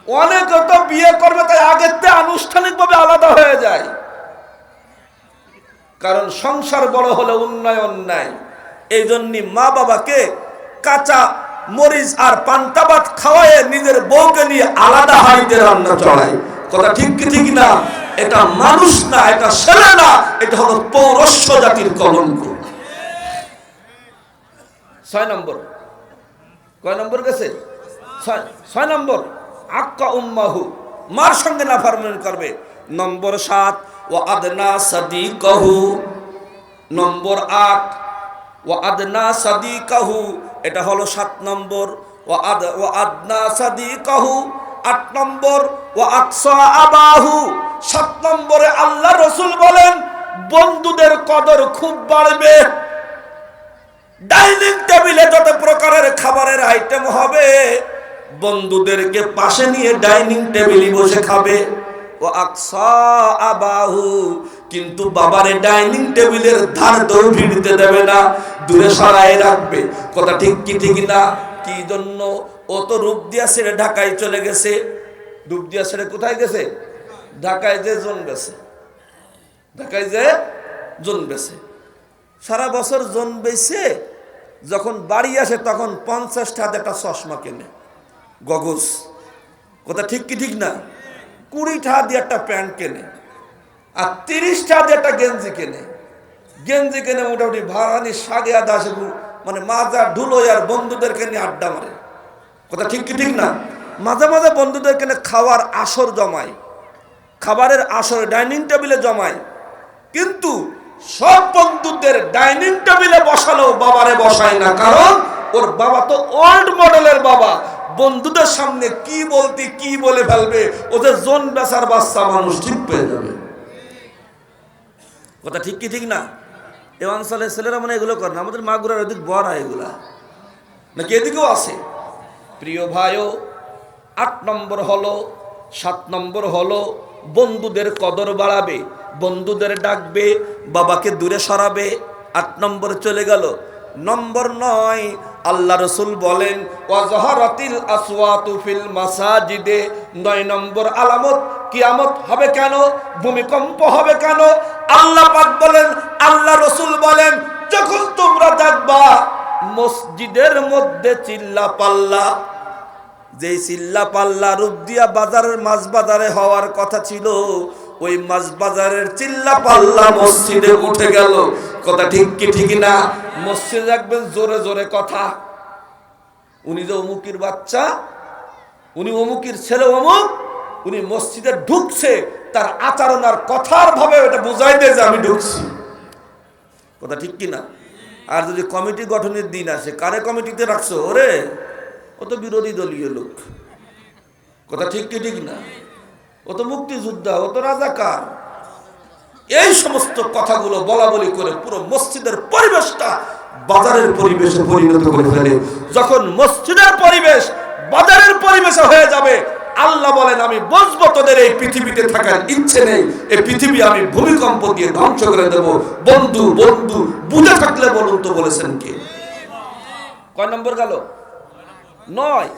অনেকে তো বিয়ে করবে তাই আগের থেকে আনুষ্ঠানিকভাবে আলাদা হয়ে যায়, কারণ সংসার বড় হলে উন্নয়ন নাই। এই জন্য মা বাবাকে কাঁচা মরিচ আর পান্তা ভাত খাওয়ায় নিজের বউকে নিয়ে আলাদা হাড়িতে রান্না চড়ায়। কথা ঠিক কি ঠিক না? এটা মানুষ না, এটা ছেলে না, এটা হলো পৌরস্য জাতির কলঙ্ক। 6 নম্বর। কয় নম্বর গেছে? 6 নম্বর। আক্কা উম্মাহু, মার সঙ্গে নাফরমানি করবে। নম্বর 7 ওয়া আদনা সাদিকাহু। নম্বর 8 ওয়া আদনা সাদিকাহু, এটা হলো 7 নম্বর। ওয়া আদনা সাদিকাহু 8 নম্বর। ওয়া আকসা আবাহু 7 নম্বরে আল্লাহ রাসূল বলেন বন্ধুদের কদর খুব বাড়বে। ডাইনিং টেবিলে যত প্রকারের খাবারের আইটেম হবে বন্ধুদেরকে পাশে নিয়ে ডাইনিং টেবিলে বসে খাবে। ও আকসা আবাহু, কিন্তু বাবারে ডাইনিং টেবিলের ধার দৌড় ভিড়তে দেবে না, দূরে সরায় রাখবে। কথা ঠিক কি ঠিক না? কি জন্য? ও তো রূপ দিয়া ছেড়ে ঢাকায় চলে গেছে। রূপ দিয়া ছেড়ে কোথায় গেছে? ঢাকায় যে জন বেছে, ঢাকায় যে জন বেছে, সারা বছর জন বেছে, যখন বাড়ি আসে তখন 50 টাকা একটা চশমা কেনে, গগস। কথা ঠিক কি ঠিক না? 20 টাকা দিয়ে একটা প্যান্ট কেনে, আর 30 টাকা দিয়ে একটা গেঞ্জি কেনে। গেঞ্জি কেনে মোটামুটি ভাড়ানি সাগে আদা আসে, মানে মাজা ঢুলো আর বন্ধুদেরকে নিয়ে আড্ডা মারে। কথা ঠিক কি ঠিক না? মাঝে মাঝে বন্ধুদেরকে নিয়ে খাওয়ার আসর জমায়, খাবারের আসর ডাইনিং টেবিলে জমায়। কিন্তু সব বন্ধুদের ডাইনিং টেবিলে বসালেও বাবারে বসায় না, কারণ ওর বাবা তো ওল্ড মডেলের বাবা। বন্ধুদের সামনে কি বলতে কি বলে ফেলবে, ওদের জোন বেচার বাচ্চা মানুষ ঠিক পেয়ে যাবে। কথা ঠিক কি ঠিক না? এই অঞ্চলের ছেলেরা মানে এগুলো করে না। আমাদের মাগুরার ওদিক বড় এগুলা নাকি এদিকেও আছে? প্রিয় ভাইও, 8 নম্বর হলো, 7 নম্বর হলো বন্ধুদের কদর বাড়াবে, বন্ধুদের ডাকবে, বাবাকে দূরে সরাবে। 8 নম্বর চলে গেল। নম্বর 9 আল্লাহ রাসূল বলেন ওয়াজহারাতিল আসওয়াতু ফিল মাসাজিদে। 9 নম্বর আলামত কিয়ামত হবে কেন, ভূমিকম্প হবে কেন? আল্লাহ পাক বলেন, আল্লাহ রাসূল বলেন, যখন তোমরা দেখবা মসজিদের মধ্যে চিল্লা পাল্লা, যেই চিল্লা পাল্লা রূপ দিয়া বাজারের মাছ বাজারে হওয়ার কথা ছিল, ওই মাছ বাজারের চিল্লা পাল্লা মসজিদে উঠে গেল। কথা ঠিক কি ঠিক না? মসজিদে দেখবেন জোরে জোরে কথা, উনি যে অমুকের বাচ্চা, উনি অমুকের ছেলে অমুক, উনি মসজিদে ঢুকছে, তার আচরণ আর কথার ভাবে এটা বুঝাই দেয় যে আমি ঢুকছি। কথা ঠিক কি না? আর যদি কমিটি গঠনের দিন আসে, কারে কমিটিতে রাখছো? ওরে ও তো বিরোধী দলীয় লোক। কথা ঠিক কি ঠিক না? ও তো মুক্তিযোদ্ধা, ও তো রাজাকার। এই সমস্ত কথাগুলো বলা বলি করে পুরো মসজিদের পরিবেশটা বাজারের পরিবেশে পরিণত করে ফেলে। যখন মসজিদের পরিবেশ বাজারের পরিবেশে হয়ে যাবে, আল্লাহ বলেন আমি বুঝবো তোদের এই পৃথিবীতে থাকার ইচ্ছে নেই, এই পৃথিবী আমি ভূমিকম্প দিয়ে ধ্বংস করে দেব। বন্ধু বন্ধু বুঝে থাকলে বলুন তো বলেছেন কে? কয় নম্বর গেল? 9,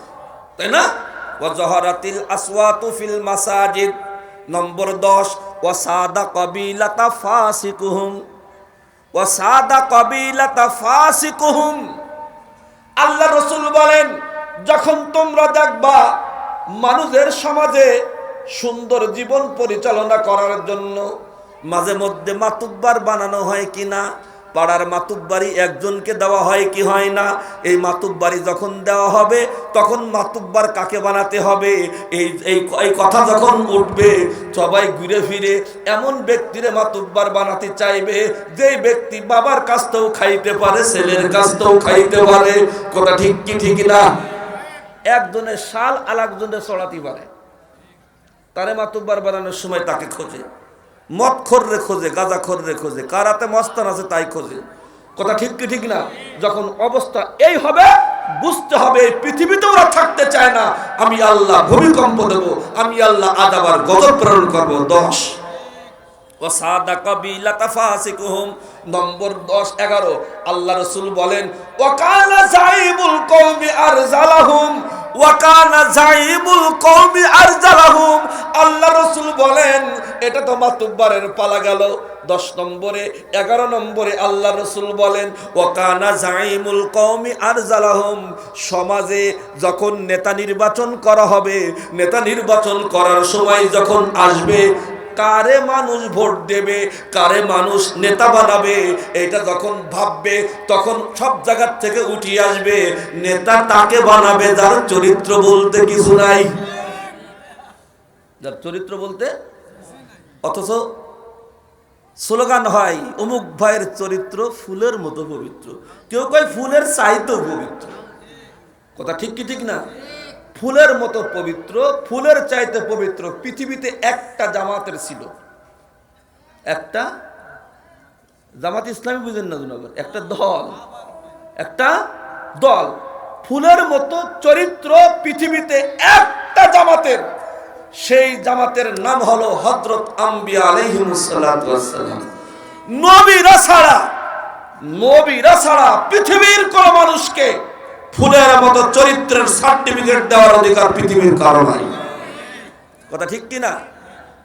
তাই না? ওয়াজহারাতিল আসওয়াতু ফিল মাসাজিদ। নম্বর 10 ওয়াসাদা কাবিলাতা ফাসিকুহুম, ওয়াসাদা কাবিলাতা ফাসিকুহুম। আল্লাহ রাসূল বলেন, যখন তোমরা দেখবা মানুষের সমাজে সুন্দর জীবন পরিচালনা করার জন্য মাঝে মধ্যে মাতুব্বার বানানো হয় কিনা, পাড়ার মাতুব্বারি একজনকে দেওয়া হয় কি হয় না? এই মাতুব্বারি যখন দেওয়া হবে তখন মাতুব্বার কাকে বানাতে হবে, এই কথা যখন উঠবে সবাই ঘুরে ফিরে এমন ব্যক্তিরে মাতুব্বার বানাতে চাইবে যেই ব্যক্তি বাবার কাছটাও খাইতে পারে, ছেলের কাছটাও খাইতে পারে। কথা ঠিক কি ঠিক না? একজনের শাল আরেকজনের চড়াতে পারে, তারে মাতুব্বার বানানোর সময় তাকে খোঁজে, মদ খোররে খোঁজে, গাঁজা খোররে খোঁজে, কার হাতে মস্তান আছে তাই খোঁজে। কথা ঠিক কি ঠিক না? যখন অবস্থা এই হবে বুঝতে হবে এই পৃথিবীতে ওরা থাকতে চায় না, আমি আল্লাহ ভূমিকম্প দেব, আমি আল্লাহ আযাব আর গজব প্রেরণ করব। 10 ওয়াসাদা কাবিলাতা ফাসিকুহুম। নম্বর 10 11 আল্লাহ রাসূল বলেন ওয়াকানা যাইবুল কওমি আরজালাহুম, ওয়াকানা যাইবুল কওমি আরজালাহুম। আল্লাহ রাসূল বলেন এটা তো মাতুব্বারের পালা গেল। 10 নম্বরে 11 নম্বরে আল্লাহ রাসূল বলেন ওয়াকানা যাইমুল কওমি আরজালাহুম। সমাজে যখন নেতা নির্বাচন করা হবে, নেতা নির্বাচন করার সময় যখন আসবে, কারে মানুষ ভোট দেবে, কারে মানুষ নেতা বানাবে, এটা যখন ভাববে তখন সব জায়গা থেকে উঠিয়ে আসবে নেতা তাকে বানাবে যার চরিত্র বলতে কিছু নাই, যার চরিত্র বলতে, অথচ স্লোগান হয় অমুক ভাইয়ের চরিত্র ফুলের মতো পবিত্র। কেউ কয় ফুলের চাইতেও পবিত্র। কথা ঠিক কি ঠিক না? ফুলের মতো পবিত্র, ফুলের চাইতে পবিত্র পৃথিবীতে একটা জামাতের ছিল, একটা জামাত ইসলামী, বুঝেন না জনাব, একটা দল, একটা দল ফুলের মতো চরিত্র পৃথিবীতে একটা জামাতের, সেই জামাতের নাম হলো হযরত আম্বিয়া আলাইহিমুস সালাতু ওয়াস সালাম। নবীরা ছাড়া পৃথিবীর কোন মানুষকে ফুলের মতো চরিত্রের সার্টিফিকেট দেওয়ার অধিকার পৃথিবীর কারো নাই। কথা ঠিক কিনা?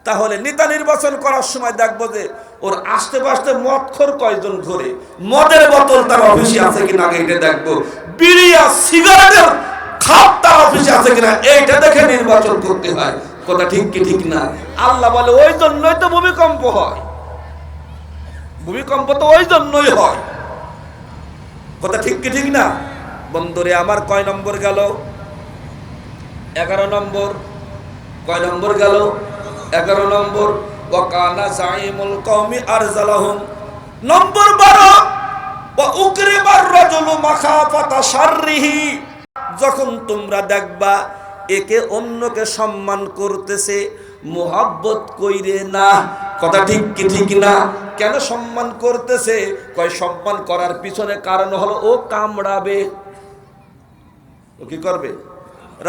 তাহলে নেতা নির্বাচন করার সময় দেখবো যে ওর আশেপাশে মদখোর কয়জন ঘুরে, মদের বোতল তার অফিসে আছে কিনা আগে এটা দেখবো, বিড়ি আর সিগারেটের খাপ তার অফিসে আছে কিনা এইটা দেখে নির্বাচন করতে হয়। কথা ঠিক কি ঠিক না? আল্লাহ বলে ওই জন্যই তো ভূমিকম্প হয়, ভূমিকম্প তো ওই জন্যই হয়। কথা ঠিক কি ঠিক না? বন্ধুরে আমার কয় নম্বর গেল? 11 নম্বর। কয় নম্বর গেল? 11 নম্বর। ওয়াকানা জাইমুল কওমি আরজালাহুম। নম্বর 12 ওয়া উকরিবার রাজুলু মাখাফাতা শাররিহি। যখন তোমরা দেখবা একে অন্যকে সম্মান করতেছে, মোহাব্বত কইরে না। কথা ঠিক কি ঠিক না? কেন সম্মান করতেছে? কয় সম্মান করার পিছনে কারণ হলো ও কামড়াবে। ও কি করবে?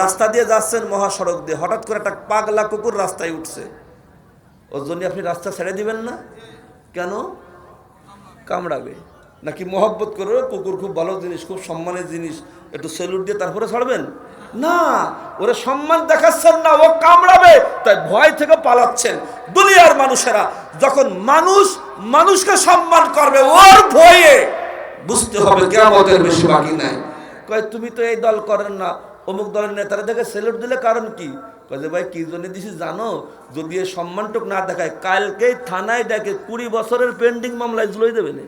রাস্তা দিয়ে যাচ্ছেন মহাসড়ক দিয়ে, হঠাৎ করে একটা পাগলা কুকুর রাস্তায় উঠছে, ওর জন্য আপনি রাস্তা ছেড়ে দিবেন না কেন? কামড়াবে। নাকি মহব্বত করে কুকুর খুব ভালো জিনিস, খুব সম্মানের জিনিস, একটু সেলুট দিয়ে তারপরে ছাড়বেন না? ওরা সম্মান দেখাচ্ছেন না, ও কামড়াবে, তাই ভয় থেকে পালাচ্ছেন। দুনিয়ার মানুষেরা যখন মানুষকে সম্মান করবে ওর ভয়ে, বুঝতে হবে কিয়ামতের বেশি বাকি নাই। কয় তুমি তো এই দল করেন না, অমুক দলের নেতারা দেখে সেলুট দিলে কারণ কি? কয়ে ভাই কি জন্য দিছি জানো? যদি এই সম্মানটুক না দেখায় কালকেই থানায় ডেকে 20 বছরের পেন্ডিং মামলায় ঝুলিয়ে দেবেন।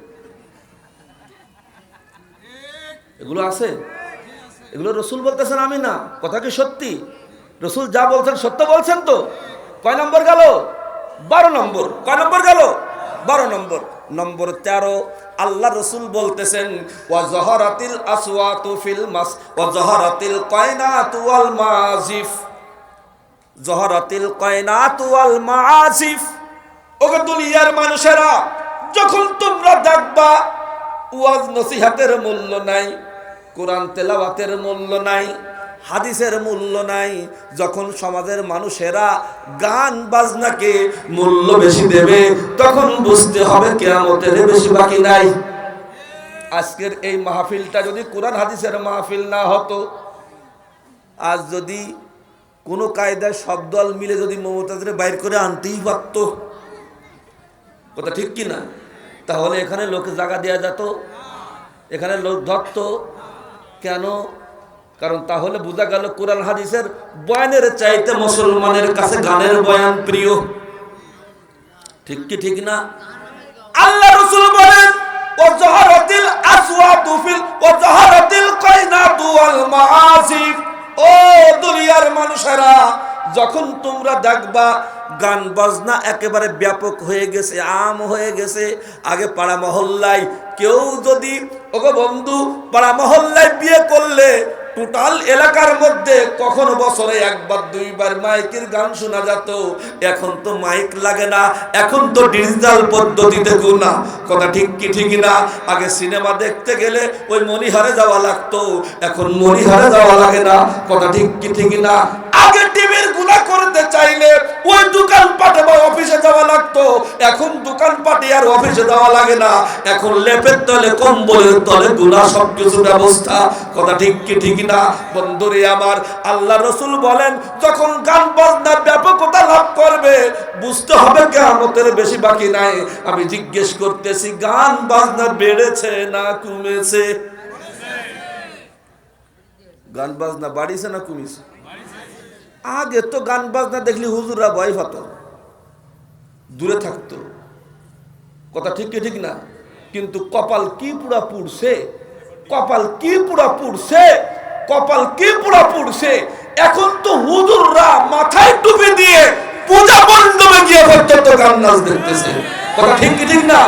এগুলো আছে, এগুলো রসুল বলতেছেন, আমি না। কথা কি সত্যি? রসুল যা বলছেন সত্য বলছেন তো? কয় নম্বর গেল? 12 নম্বর। কয় নম্বর গেল? 12 নম্বর। নম্বর 13 আল্লাহ রসুল বলতেছেন ওয়া যাহারাতিল আসওয়াতু ফিল মাস ওয়া যাহারাতিল কায়নাতু ওয়াল মাযিফ। যাহারাতিল কায়নাতু ওয়াল মাযিফ। ওগো দুনিয়ার মানুষেরা, যখন তোমরা দেখবা ওয়াজ নসিহতের মূল্য নাই, কোরআন তেলাওয়াতের মূল্য নাই, হাদিসের মূল্য নাই, যখন সমাজের মানুষেরা গান বাজনাকে মূল্য বেশি দেবে, তখন বুঝতে হবে কিয়ামতের বেশি বাকি নাই। আজকের এই মাহফিলটা যদি কোরআন হাদিসের মাহফিল না হতো, আজ যদি কোনো কায়দায় সব দল মিলে যদি মমতাজের বাইর করে আনতেই পারত, কথা ঠিক কি না? তাহলে এখানে লোকে জায়গা দেওয়া যেত, এখানে লোক ধরত কেন? কারণ তাহলে বোঝা গেল কোরআন হাদিসের বয়ানের চাইতে মুসলমানের কাছে গানের বয়ান প্রিয়। ঠিক কি ঠিক না? আল্লাহ রাসূল বলেন ওয়া যাহারাতিল আসওয়াতু ফিল ওয়া যাহারাতিল কায়নাতু ওয়াল মাআসিফ। ও দুনিয়ার মানুষেরা, যখন তোমরা দেখবা গান বাজনা একেবারে ব্যাপক হয়ে গেছে, আম হয়ে গেছে, আগে পাড়া মহল্লায় কেউ যদি, ওগো বন্ধু, পাড়া মহল্লায় বিয়ে করলে টোটাল এলাকার মধ্যে কখনো বছরে একবার দুইবার মাইকের গান শোনা যেত। এখন তো মাইক লাগে না, এখন তো ডিজিটাল পদ্ধতিতে গুনা। কথা ঠিক কি ঠিক না? আগে সিনেমা দেখতে গেলে ওই মনিহারে যাওয়া লাগতো, এখন মনিহারে যাওয়া লাগে না। কথা ঠিক কি ঠিক না? আগে টিভির গুনাহ করতে চাইলে ওই দোকান পাটে বা অফিসে যাওয়া লাগতো, এখন দোকান পাটে আর অফিসে যাওয়া লাগে না। এখন লেপের তলে কম্বলের তলে গুনাহ সবকিছু ব্যবস্থা। কথা ঠিক কি ঠিক না? বন্ধুরে আমার, আল্লাহ রাসূল বলেন যখন গান বাজনা ব্যাপকতা লাভ করবে, বুঝতে হবে কিয়ামতের বেশি বাকি নাই। আমি জিজ্ঞেস করতেছি, গান বাজনা বেড়েছে না কমেছে? গান বাজনা বাড়িছে না কমেছে? আগে তো গান বাজনা দেখলি হুজুররা ভয় পেত, দূরে থাকতো। কথা ঠিক কি ঠিক না? কিন্তু কপাল কি পুরা পুড়ছে, কপাল কি পুরা পুড়ছে, কপাল কি পুরা পুড়ছে। এখন তো হুজুররা মাথায় টুপি দিয়ে পূজা মণ্ডপে গিয়ে পর্যন্ত গান নাচ দেখতেছে। কথা ঠিক কি ঠিক না?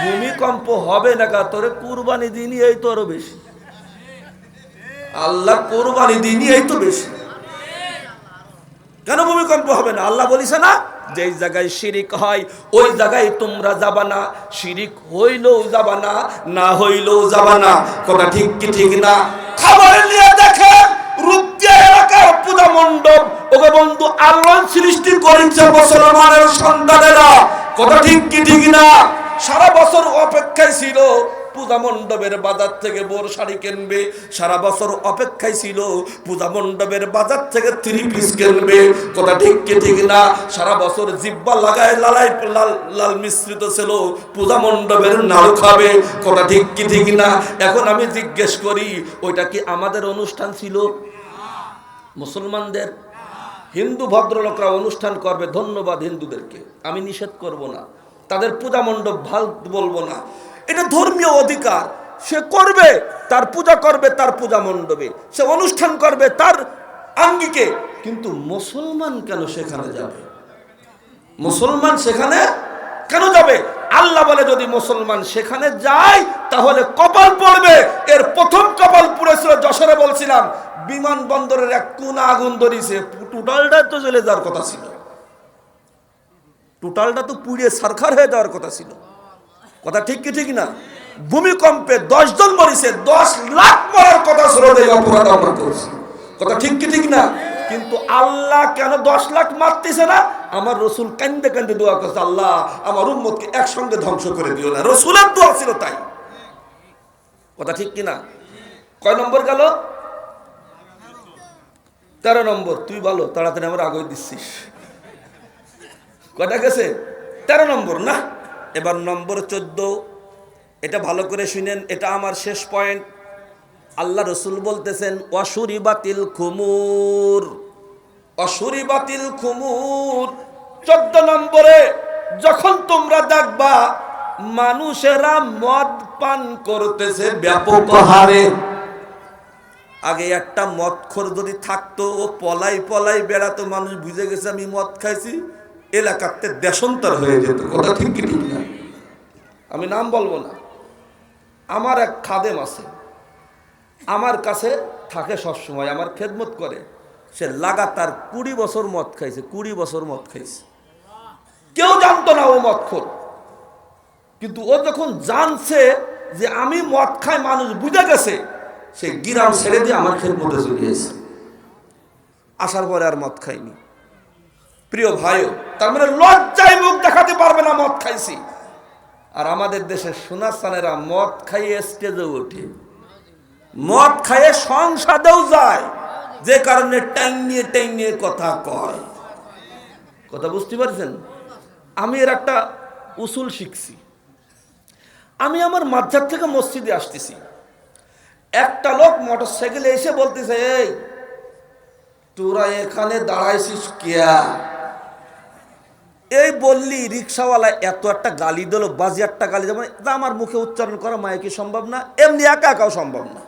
ভূমিকম্প হবে না কা তোরে কুরবানি দিনই এই তো আরো বেশি, আল্লাহ কুরবানি দিনই এই তো বেশি। কেন ভূমিকম্প হবে না? আল্লাহ বলিছে না যেই জায়গায় শিরিক হয় ওই জায়গায় তোমরা যাবা না, শিরিক হইলেও যাবা না, না হইলেও যাবা না। কথা ঠিক কি ঠিক না? খাবার নিয়ে দেখে রূপদিয়া এলাকার পূজা মণ্ডপ, ওকে বন্ধু আল্লাহ সৃষ্টি করেছে মুসলমানের সন্তানেরা। কথা ঠিক কি ঠিক না? সারা বছর অপেক্ষায় ছিল পূজা মণ্ডপের বাজার থেকে বোর শাড়ি কিনবে, সারা বছর অপেক্ষায় ছিল পূজা মণ্ডপের বাজার থেকে 3 পিস কিনবে। কথা ঠিক কি ঠিক না? সারা বছর জিব্বা লাগায় লালাই লাল লাল মিশ্রিত ছিল পূজা মণ্ডপের নাড়ু খাবে। কথা ঠিক কি ঠিক না? এখন আমি জিজ্ঞেস করি ওইটা কি আমাদের অনুষ্ঠান ছিল? মুসলমানদের? হিন্দু ভদ্রলোকরা অনুষ্ঠান করবে, ধন্যবাদ হিন্দুদেরকে, আমি নিষেধ করব না, তাদের পূজা মণ্ডপ ভাল বলবো না, এটা ধর্মীয় অধিকার, সে করবে, তার পূজা করবে তার পূজা মণ্ডপে, সে অনুষ্ঠান করবে তার আঙ্গিকে। কিন্তু মুসলমান কেন সেখানে যাবে? মুসলমান সেখানে কেন যাবে? আল্লাহ বলে যদি মুসলমান সেখানে যায় তাহলে কপাল পড়বে। এর প্রথম কপাল পুড়েছিল যশোরে, বলছিলাম বিমানবন্দরের এক কোণা আগুন ধরিয়েছে, টোটালটা তো জ্বলে যাওয়ার কথা ছিল, টোটালটা তো পুড়িয়ে সারখার হয়ে যাওয়ার কথা ছিল। কথা ঠিক কি ঠিক না? ভূমিকম্পে 10 জন মরেছে, 10 লাখ মরার কথা ছিল, এই অপরাধ আমরা করছি। কথা ঠিক কি ঠিক না? কিন্তু আল্লাহ কেন 10 লাখ মারতেছে না? আমার রসুল কান্দে কান্দে দোয়া করছে, আল্লাহ আমার উম্মতকে একসঙ্গে ধ্বংস করে দিও না। রসুলের দোয়া ছিল তাই। কথা ঠিক কি না? কয় নম্বর গেল? 13 নম্বর। তুই বলো, তাড়াতাড়ি আমার আগে দিচ্ছিস। কয়টা গেছে? 13 নম্বর না? এবার নম্বর 14, এটা ভালো করে শুনেন, এটা আমার শেষ পয়েন্ট। আল্লাহ রসুল বলতেছেন ওয়াশুরিবাতিল খুমুর, অশুরিবাতিল খুমুর। 14 নম্বরে যখন তোমরা দেখবা মানুষেরা মদ পান করতেছে ব্যাপক হারে। আগে একটা মদখোর যদি থাকতো, ও পলাই পলাই বেড়াতো, মানুষ বুঝে গেছে আমি মদ খাইছি, এলাকাতে দেশান্তর হয়ে যেত। কথা ঠিক কি ঠিক না? আমি নাম বলবো না। আমার এক খাদেম আছে, আমার কাছে থাকে সবসময়, আমার খেদমত করে। সে লাগাতার 20 বছর মদ খাইছে, 20 বছর মদ খাইছে। কেউ জানতো না ও মদখোর, কিন্তু ও যখন জানছে যে আমি মদ খাই, মানুষ বুঝে গেছে, সে গ্রাম ছেড়ে দিয়ে আমার খেদমতে চলে এসেছে। আসার পরে আর মদ খাইনি। প্রিয় ভাইও, তার মানে লজ্জায় মুখ দেখাতে পারবে না মদ খাইছি। আর আমাদের দেশের সোনাসানেরা মদ খাইয়ে স্টেজে ওঠে, মদ খাইয়ে সংসদেও যায়, যে কারণে ট্যাং নিয়ে কথা কয়। কথা বুঝতে পারছেন? আমি এর একটা উসুল শিখছি। আমি আমার মাঝার থেকে মসজিদে আসতেছি, একটা লোক মোটরসাইকেলে এসে বলতেছে, এই তোরা এখানে দাঁড়াইছিস কেয়া? এই বললি রিক্সাওয়ালা এত একটা গালি দিল, বাজি একটা গালি দেবো, আমার মুখে উচ্চারণ করা মাইকে সম্ভব না, এমনি একা একাও সম্ভব না,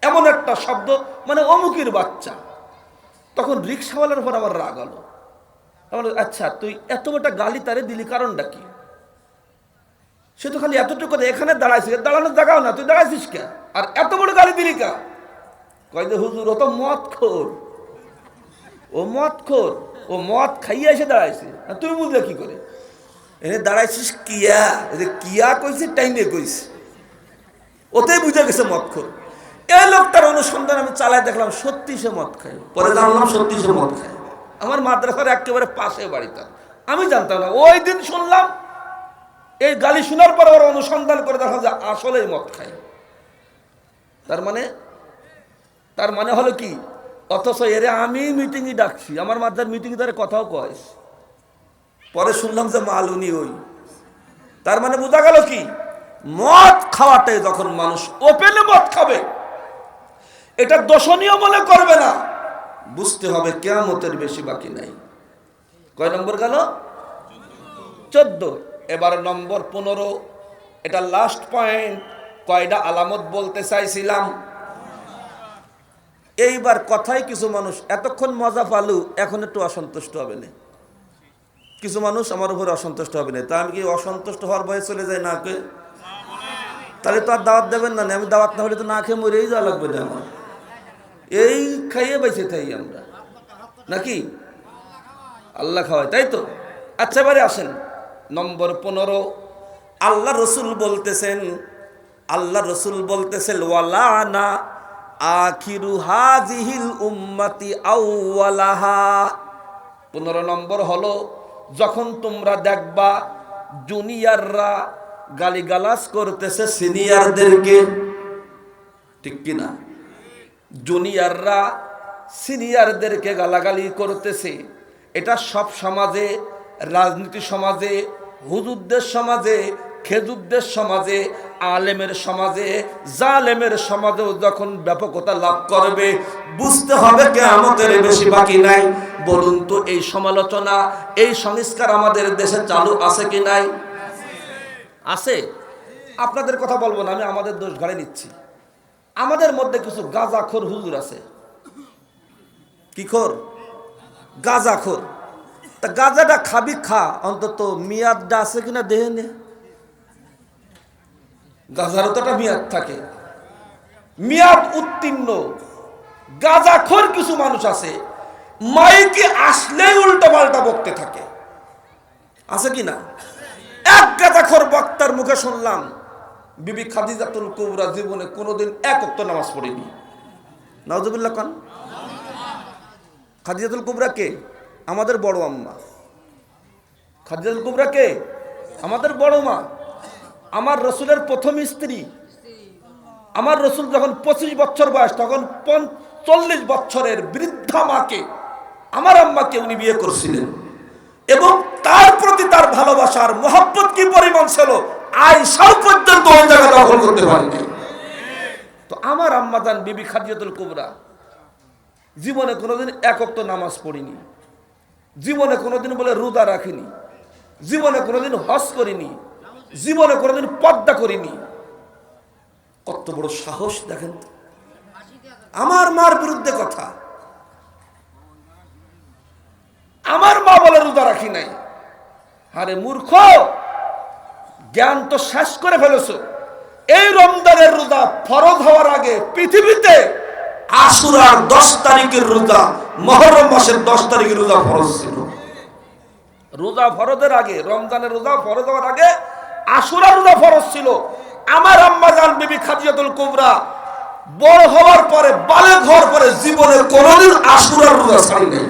এমন একটা শব্দ, মানে অমুকের বাচ্চা। তখন রিক্সাওয়ালার উপর আমার রাগ হলো। আচ্ছা তুই এত একটা গালি তারে দিলি, কারণটা কি? সে তো খালি এতটুকু এখানে দাঁড়াইছিস, দাঁড়ানোর জায়গাও না, তুই দাঁড়াইছিস কে? আর এত বড় গালি দিলি কা? কয় যে হুজুর ও তো মদখোর, ও মদখোর, ও মদ খাইয়ে এসে দাঁড়াইছে, তুই বুঝলে কি করে? এনে দাঁড়াইছিস কিয়া, কিয়া কইছে টাইমে কইছে, ওতেই বুঝে গেছে মদখোর। এই লোকটার অনুসন্ধান আমি চালাই দেখলাম, সত্যি সে মদ খায়। পরে জানলাম সত্যি সে মদ খায়। আমার মাদ্রাসার একেবারে পাশে বাড়িটা, আমি জানতাম না। ওই দিন শুনলাম, এই গালি শোনার পর ওরা অনুসন্ধান করে দেখা যায় আসলেই মদ খায়। তার মানে হলো কি? অথচ এরে আমি মিটিংয়ে ডাকছি, আমার মাদ্রাসার মিটিং তার কথাও কয়। পরে শুনলাম যে মালুনি ওই। তার মানে বোঝা গেল কি? মদ খাওয়াটাই যখন মানুষ ওপেনে মদ খাবে, এটা দোষণীয় মনে করবে না, বুঝতে হবে কিয়ামতের বেশি বাকি নাই। কয় নম্বর গেল? 14। এবার নম্বর 15, এটা লাস্ট পয়েন্ট। কয়টা আলামত বলতে চাইছিলাম, এইবার কথাই কিছু মানুষ এতক্ষণ মজা পালু, এখন একটু অসন্তুষ্ট হবে না। কিছু মানুষ আমার উপরে অসন্তুষ্ট হবে না, তা আমি কি অসন্তুষ্ট হওয়ার ভয়ে চলে যাই না কে? তাহলে তো আর দাওয়াত দেবেন না, আমি দাওয়াত না হলে তো না খেয়ে মরেই যাওয়া লাগবে না আমার, এই খাইয়ে বেঁচে থাই আমরা নাকি? আল্লাহ খাওয়ায়, তাই তো? আচ্ছা এবারে আসেন নম্বর 15। আল্লাহ রসুল বলতেছেন ওয়ালানা আখিরু হাযিহিল উম্মতি আউওয়ালাহা। 15 নম্বর হলো, যখন তোমরা দেখবা জুনিয়ররা গালিগালাজ করতেছে সিনিয়রদেরকে, ঠিক কিনা? জুনিয়ররা সিনিয়রদেরকে গালাগালি করতেছে, এটা সব সমাজে, রাজনীতি সমাজে, হুজুরদের সমাজে, খেজুরদের সমাজে, আলেমের সমাজে, জালেমের সমাজেও যখন ব্যাপকতা লাভ করবে, বুঝতে হবে কিয়ামতের বেশি বাকি নাই। বলুন তো, এই সমালোচনা, এই সংস্কার আমাদের দেশে চালু আছে কি নাই? আছে। আপনাদের কথা বলবো না, আমি আমাদের দোষ ঘাড়ে নিচ্ছি। আমাদের মধ্যে কিছু গাঁজাখোর হুজুর আছে। কি খোর? গাঁজাখোর। তা গাঁজাটা খাবি খা, অন্তত মেয়াদটা আছে কিনা দেহে নে। গাঁজারও তো একটা মেয়াদ থাকে, মেয়াদ উত্তীর্ণ গাঁজাখোর কিছু মানুষ আছে, মাইকে আসলেই উল্টো পাল্টা বকতে থাকে, আছে কিনা? এক গাঁজাখোর বক্তার মুখে শুনলাম বিবি খাদিজাতুল কুবরা জীবনে কোনোদিন এক ওয়াক্ত নামাজ পড়েনি। নাউজুবিল্লাহ খান। খাদিজাতুল কুবরা কে? আমাদের বড় আম্মা। খাদিজাতুল কুবরা কে? আমাদের বড় মা, আমার রসুলের প্রথম স্ত্রী। আমার রসুল যখন 25 বছর বয়স, তখন 40 বছরের বৃদ্ধা মাকে, আমার আম্মাকে উনি বিয়ে করছিলেন, এবং তার প্রতি তার ভালোবাসার মোহাব্বত কি পরিমাণ ছিল, আয়েশাও পর্যন্ত ওই জায়গা দখল করতে পারেনি। তো আমার আম্মা জান বিবি খাদিজাতুল কুবরা জীবনে কোনোদিন এক ওয়াক্ত নামাজ পড়িনি, জীবনে কোনোদিন বলে রোজা রাখিনি, জীবনে কোনোদিন হজ করিনি, জীবনে কোনোদিন পর্দা করিনি। কত বড় সাহস দেখেন তো, আমার মার বিরুদ্ধে কথা। আমার মা বলে রোজা রাখি নাই। আরে মূর্খ, জ্ঞান তো শেষ করে ফেলেছো। এই রমজানের রোজা ফরজ হওয়ার আগে পৃথিবীতে আশুরার 10 তারিখের রোজা, মুহররম মাসের 10 তারিখের রোজা ফরজ ছিল। রোজা ফরজের আগে, রমজানের রোজা ফরজ হওয়ার আগে আশুরার রোজা ফরজ ছিল। আমার আম্মা জান বিবি খাদিজাতুল কুবরা বড় হওয়ার পরে, বালেগ হওয়ার পরে জীবনে কোনোদিন আশুরার রোজা ছাড়ি নাই।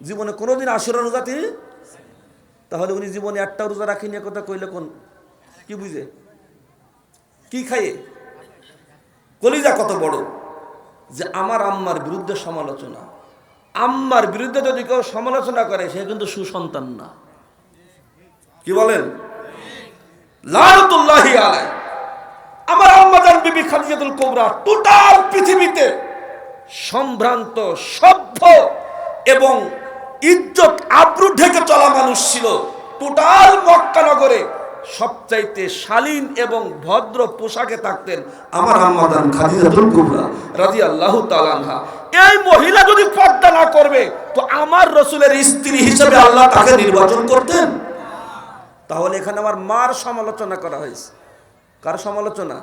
জীবনে কোনোদিন আশুরার রোজা তিনি, তাহলে উনি জীবনে একটা রোজা রাখিনি কথা কইলে কোন কি বুঝে, কি খাইয়ে? কলিজা কত বড় যে আমার আম্মার বিরুদ্ধে সমালোচনা। আম্মার বিরুদ্ধে যদি কেউ সমালোচনা করে, সে কিন্তু সুসন্তান না। কি বলেন? লানাতুল্লাহি আলাইহি। আমার আম্মা জান বিবি খাদিজাতুল কুবরা টোটাল পৃথিবীতে সম্ভ্রান্ত, সভ্য এবং ইজ্জত আবরু ঢেকে চলা মানুষ ছিল। টোটাল মক্কা নগরে সবচাইতে শালীন এবং ভদ্র পোশাকে থাকতেন আমার আম্মা জান খাদিজাতুল কুবরা রাদিয়াল্লাহু তাআলা আনহা। এই মহিলা যদি পর্দা না করবে, তো আমার রাসূলের স্ত্রী হিসেবে আল্লাহ তাকে নির্বাচন করতেন? তাহলে এখানে আমার মার সমালোচনা করা হয়েছে। কার সমালোচনা?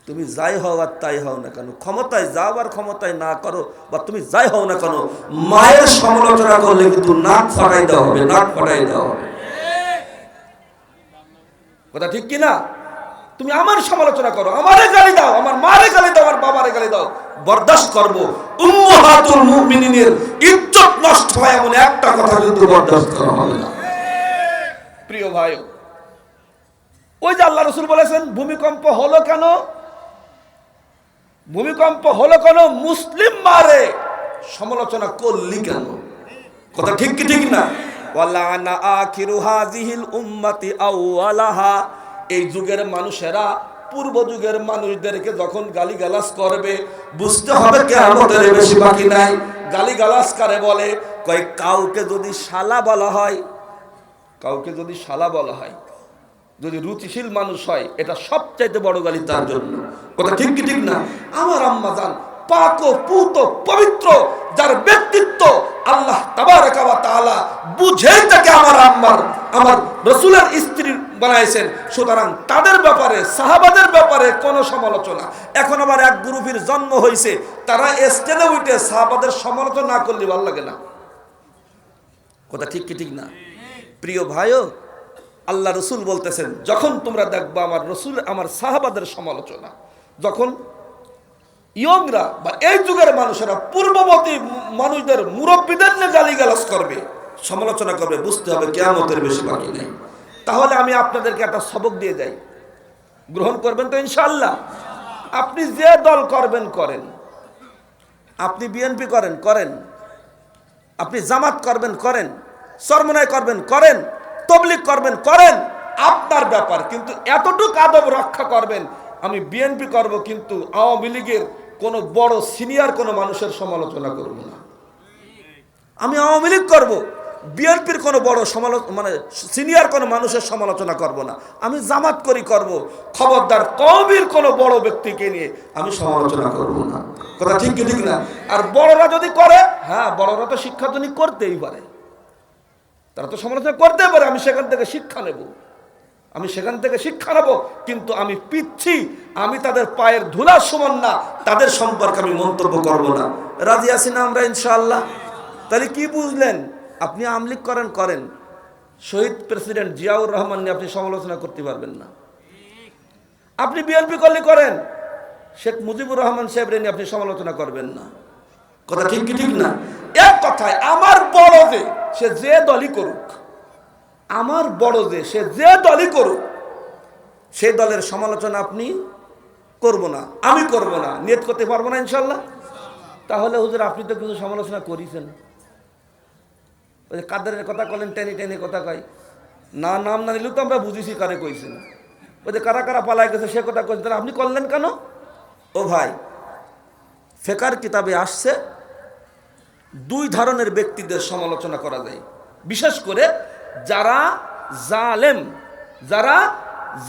তুমি যাই হও আর তাই হও না কেন, ক্ষমতায় যাও আর ক্ষমতায় না করো, বা তুমি যাই হও না কেন, মায়ের সমালোচনা করলে কিন্তু নাক ফাটাই দেওয়া হবে, নাক ফাটাই দেওয়া হবে। কথা ঠিক কিনা? তুমি আমার সমালোচনা করো, আমারে গালি দাও, আমার মারে গালি দাও, আমার বাবারে গালি দাও, বরদাস্ত করবো। উম্মাহাতুল মুমিনিনের ইজ্জত নষ্ট হয় এমন একটা কথা কিন্তু বরদাস্ত করা হবে না। প্রিয় ভাই, ওই যে আল্লাহ রাসূল বলেছেন ভূমিকম্প হলো কেন? ভূমিকম্প হলো কেন? মুসলিম মারে সমালোচনা করলি কেন? কথা ঠিক কি ঠিক না? ওয়ালানা আখিরু হাযিহিল উম্মতি আউওয়ালাহা। এই যুগের মানুষেরা পূর্ব যুগের মানুষদেরকে যখন গালিগালাজ করবে, বুঝতে হবে কিয়ামতের বেশি বাকি নাই। গালিগালাজ কারে বলে? কয় কাউকে যদি শালা বলা হয়, কাউকে যদি শালা বলা হয়, যদি রুচিশীল মানুষ হয়, এটা সবচাইতে বড় গালি তার জন্য। কথা ঠিক কি ঠিক না? আমার আম্মা জান পাক ও পুত পবিত্র, যার ব্যক্তিত্ব আল্লাহ তাবারক ওয়া তাআলা বুঝেই তাকে আমার রাসূলের স্ত্রী বানাইছেন। সুতরাং তাদের ব্যাপারে, সাহাবাদের ব্যাপারে কোনো সমালোচনা। এখন আবার এক গ্রুপের জন্ম হয়েছে, তারা স্টেজে উঠে সাহাবাদের সমালোচনা না করলে ভালো লাগে না। কথা ঠিক কি ঠিক না? প্রিয় ভাইও, আল্লাহ রসুল বলতেছেন, যখন তোমরা দেখবা আমার রসুল, আমার সাহাবাদের সমালোচনা, যখন ইয়ংরা বা এই যুগের মানুষেরা পূর্ববর্তী মানুষদের, মুরব্বীদের নিয়ে গালিগালাজ করবে, সমালোচনা করবে, বুঝতে হবে কিয়ামতের বেশি বাকি নেই। তাহলে আমি আপনাদেরকে একটা সবক দিয়ে যাই, গ্রহণ করবেন তো ইনশাআল্লাহ? আপনি যে দল করবেন করেন, আপনি বিএনপি করেন করেন, আপনি জামাত করবেন করেন, চরমনাই করবেন করেন, তবলিগ করবেন করেন, আপনার ব্যাপার। কিন্তু এতটুকু আদব রক্ষা করবেন, আমি বিএনপি করব কিন্তু আওয়ামী লীগের কোনো বড় সিনিয়র কোনো মানুষের সমালোচনা করব না। আমি আওয়ামী লীগ করব, বিএনপির কোনো বড় সিনিয়র কোনো মানুষের সমালোচনা করব না। আমি জামাত করব, খবরদার কওমের কোনো বড় ব্যক্তিকে নিয়ে আমি সমালোচনা করব না। কথা ঠিক কি ঠিক না? আর বড়রা যদি করে, হ্যাঁ, বড়রা তো শিক্ষার্থী করতেই পারে, তারা তো সমালোচনা করতে পারে, আমি সেখান থেকে শিক্ষা নেব, কিন্তু আমি পিচ্ছি, আমি তাদের পায়ের ধুলা সমান না, তাদের সম্পর্কে আমি মন্তব্য করব না। রাজি আছি না আমরা ইনশাআল্লাহ? তাহলে কি বুঝলেন? আপনি আওয়ামী লীগ করেন, শহীদ প্রেসিডেন্ট জিয়াউর রহমান নিয়ে আপনি সমালোচনা করতে পারবেন না। আপনি বিএনপি করলে করেন, শেখ মুজিবুর রহমান সাহেবরে নিয়ে আপনি সমালোচনা করবেন না। কথা ঠিক কি ঠিক না? এক কথায়, আমার বড় যে সে যে দলই করুক, আমার বড় যে সে যে দলই করুক, সেই দলের সমালোচনা আপনি করব না, আমি করব না, নিয়ত করতে পারবো না ইনশাল্লাহ। তাহলে হুজুর আপনি তো কিছু সমালোচনা করেছেন, ওই যে কাদের কথা বলেন, টেনে টেনে কথা কয় না, নাম না নিলেও তো আমরা বুঝেছি কারে কইছেন, ওই যে কারা কারা পালায় গেছে সে কথা কইছেন, তাহলে আপনি করলেন কেন? ও ভাই, ফিকহের কিতাবে আসছে দুই ধরনের ব্যক্তিদের সমালোচনা করা যায়, বিশেষ করে যারা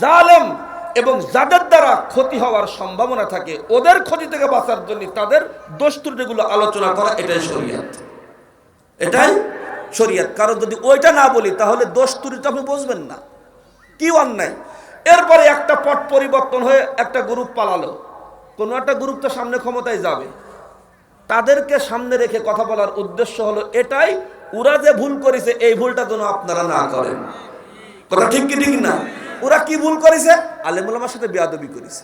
জালেম এবং যাদের দ্বারা ক্ষতি হওয়ার সম্ভাবনা থাকে, ওদের ক্ষতি থেকে বাঁচার জন্য তাদের দোষ ত্রুটিগুলো আলোচনা করা, এটাই শরীয়ত, এটাই শরীয়ত। কারণ যদি ওইটা না বলি তাহলে দোষ ত্রুটি আপনি বুঝবেন না কি অন্যায়। এরপরে একটা পট পরিবর্তন হয়ে একটা গ্রুপ পালালো, কোনো একটা গ্রুপ তো সামনে ক্ষমতায় যাবে, তাদেরকে সামনে রেখে কথা বলার উদ্দেশ্য হলো এটাই, ওরা যে ভুল করেছে এই ভুলটা যেন আপনারা না করেন। কথা ঠিক কি ঠিক না? ওরা কি ভুল করেছে? আলেম ওলামার সাথে বেয়াদবি করেছে।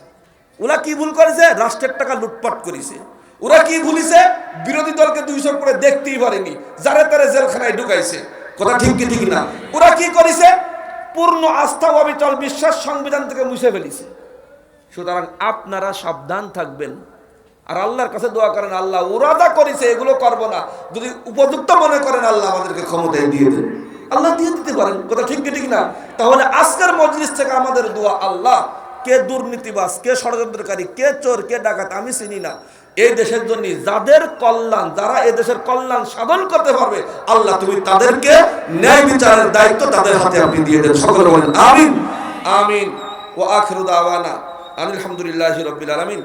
ওরা কি ভুল করেছে? রাষ্ট্রের টাকা লুটপাট করেছে। ওরা কি ভুলিছে? বিরোধী দলকে 200 করে দেখতেই পারেনি, যারে তারে জেলখানায় ঢুকাইছে। কথা ঠিক কি ঠিক না? ওরা কি করেছে? পূর্ণ আস্থা ও অবিচল বিশ্বাস সংবিধান থেকে মুছে ফেলেছে। সুতরাং আপনারা সাবধান থাকবেন, আর আল্লাহর কাছে দোয়া করেন, আল্লাহ ওরা যা করেছে এগুলো করবো না, যদি উপযুক্ত মনে করেন আল্লাহ আমাদেরকে ক্ষমতায় দিয়ে দেন, আল্লাহ দিয়ে দিতে পারেন। কথা ঠিক কি ঠিক না? তাহলে আজকের মজলিস থেকে আমাদের দোয়া, আল্লাহ কে দুর্নীতিবাজ, কে ষড়যন্ত্রকারী, কে চোর, কে ডাকাত আমি চিনি না, এই দেশের জন্য যাদের কল্যাণ, যারা এই দেশের কল্যাণ সাধন করতে পারবে, আল্লাহ তুমি তাদেরকে ন্যায় বিচারের দায়িত্ব তাদের হাতে আপনি দিয়ে দেন। সকলে বলেন আমিন। আমিন। ওয়া আখিরু দাওয়ানা আলহামদুলিল্লাহি রাব্বিল আলামিন।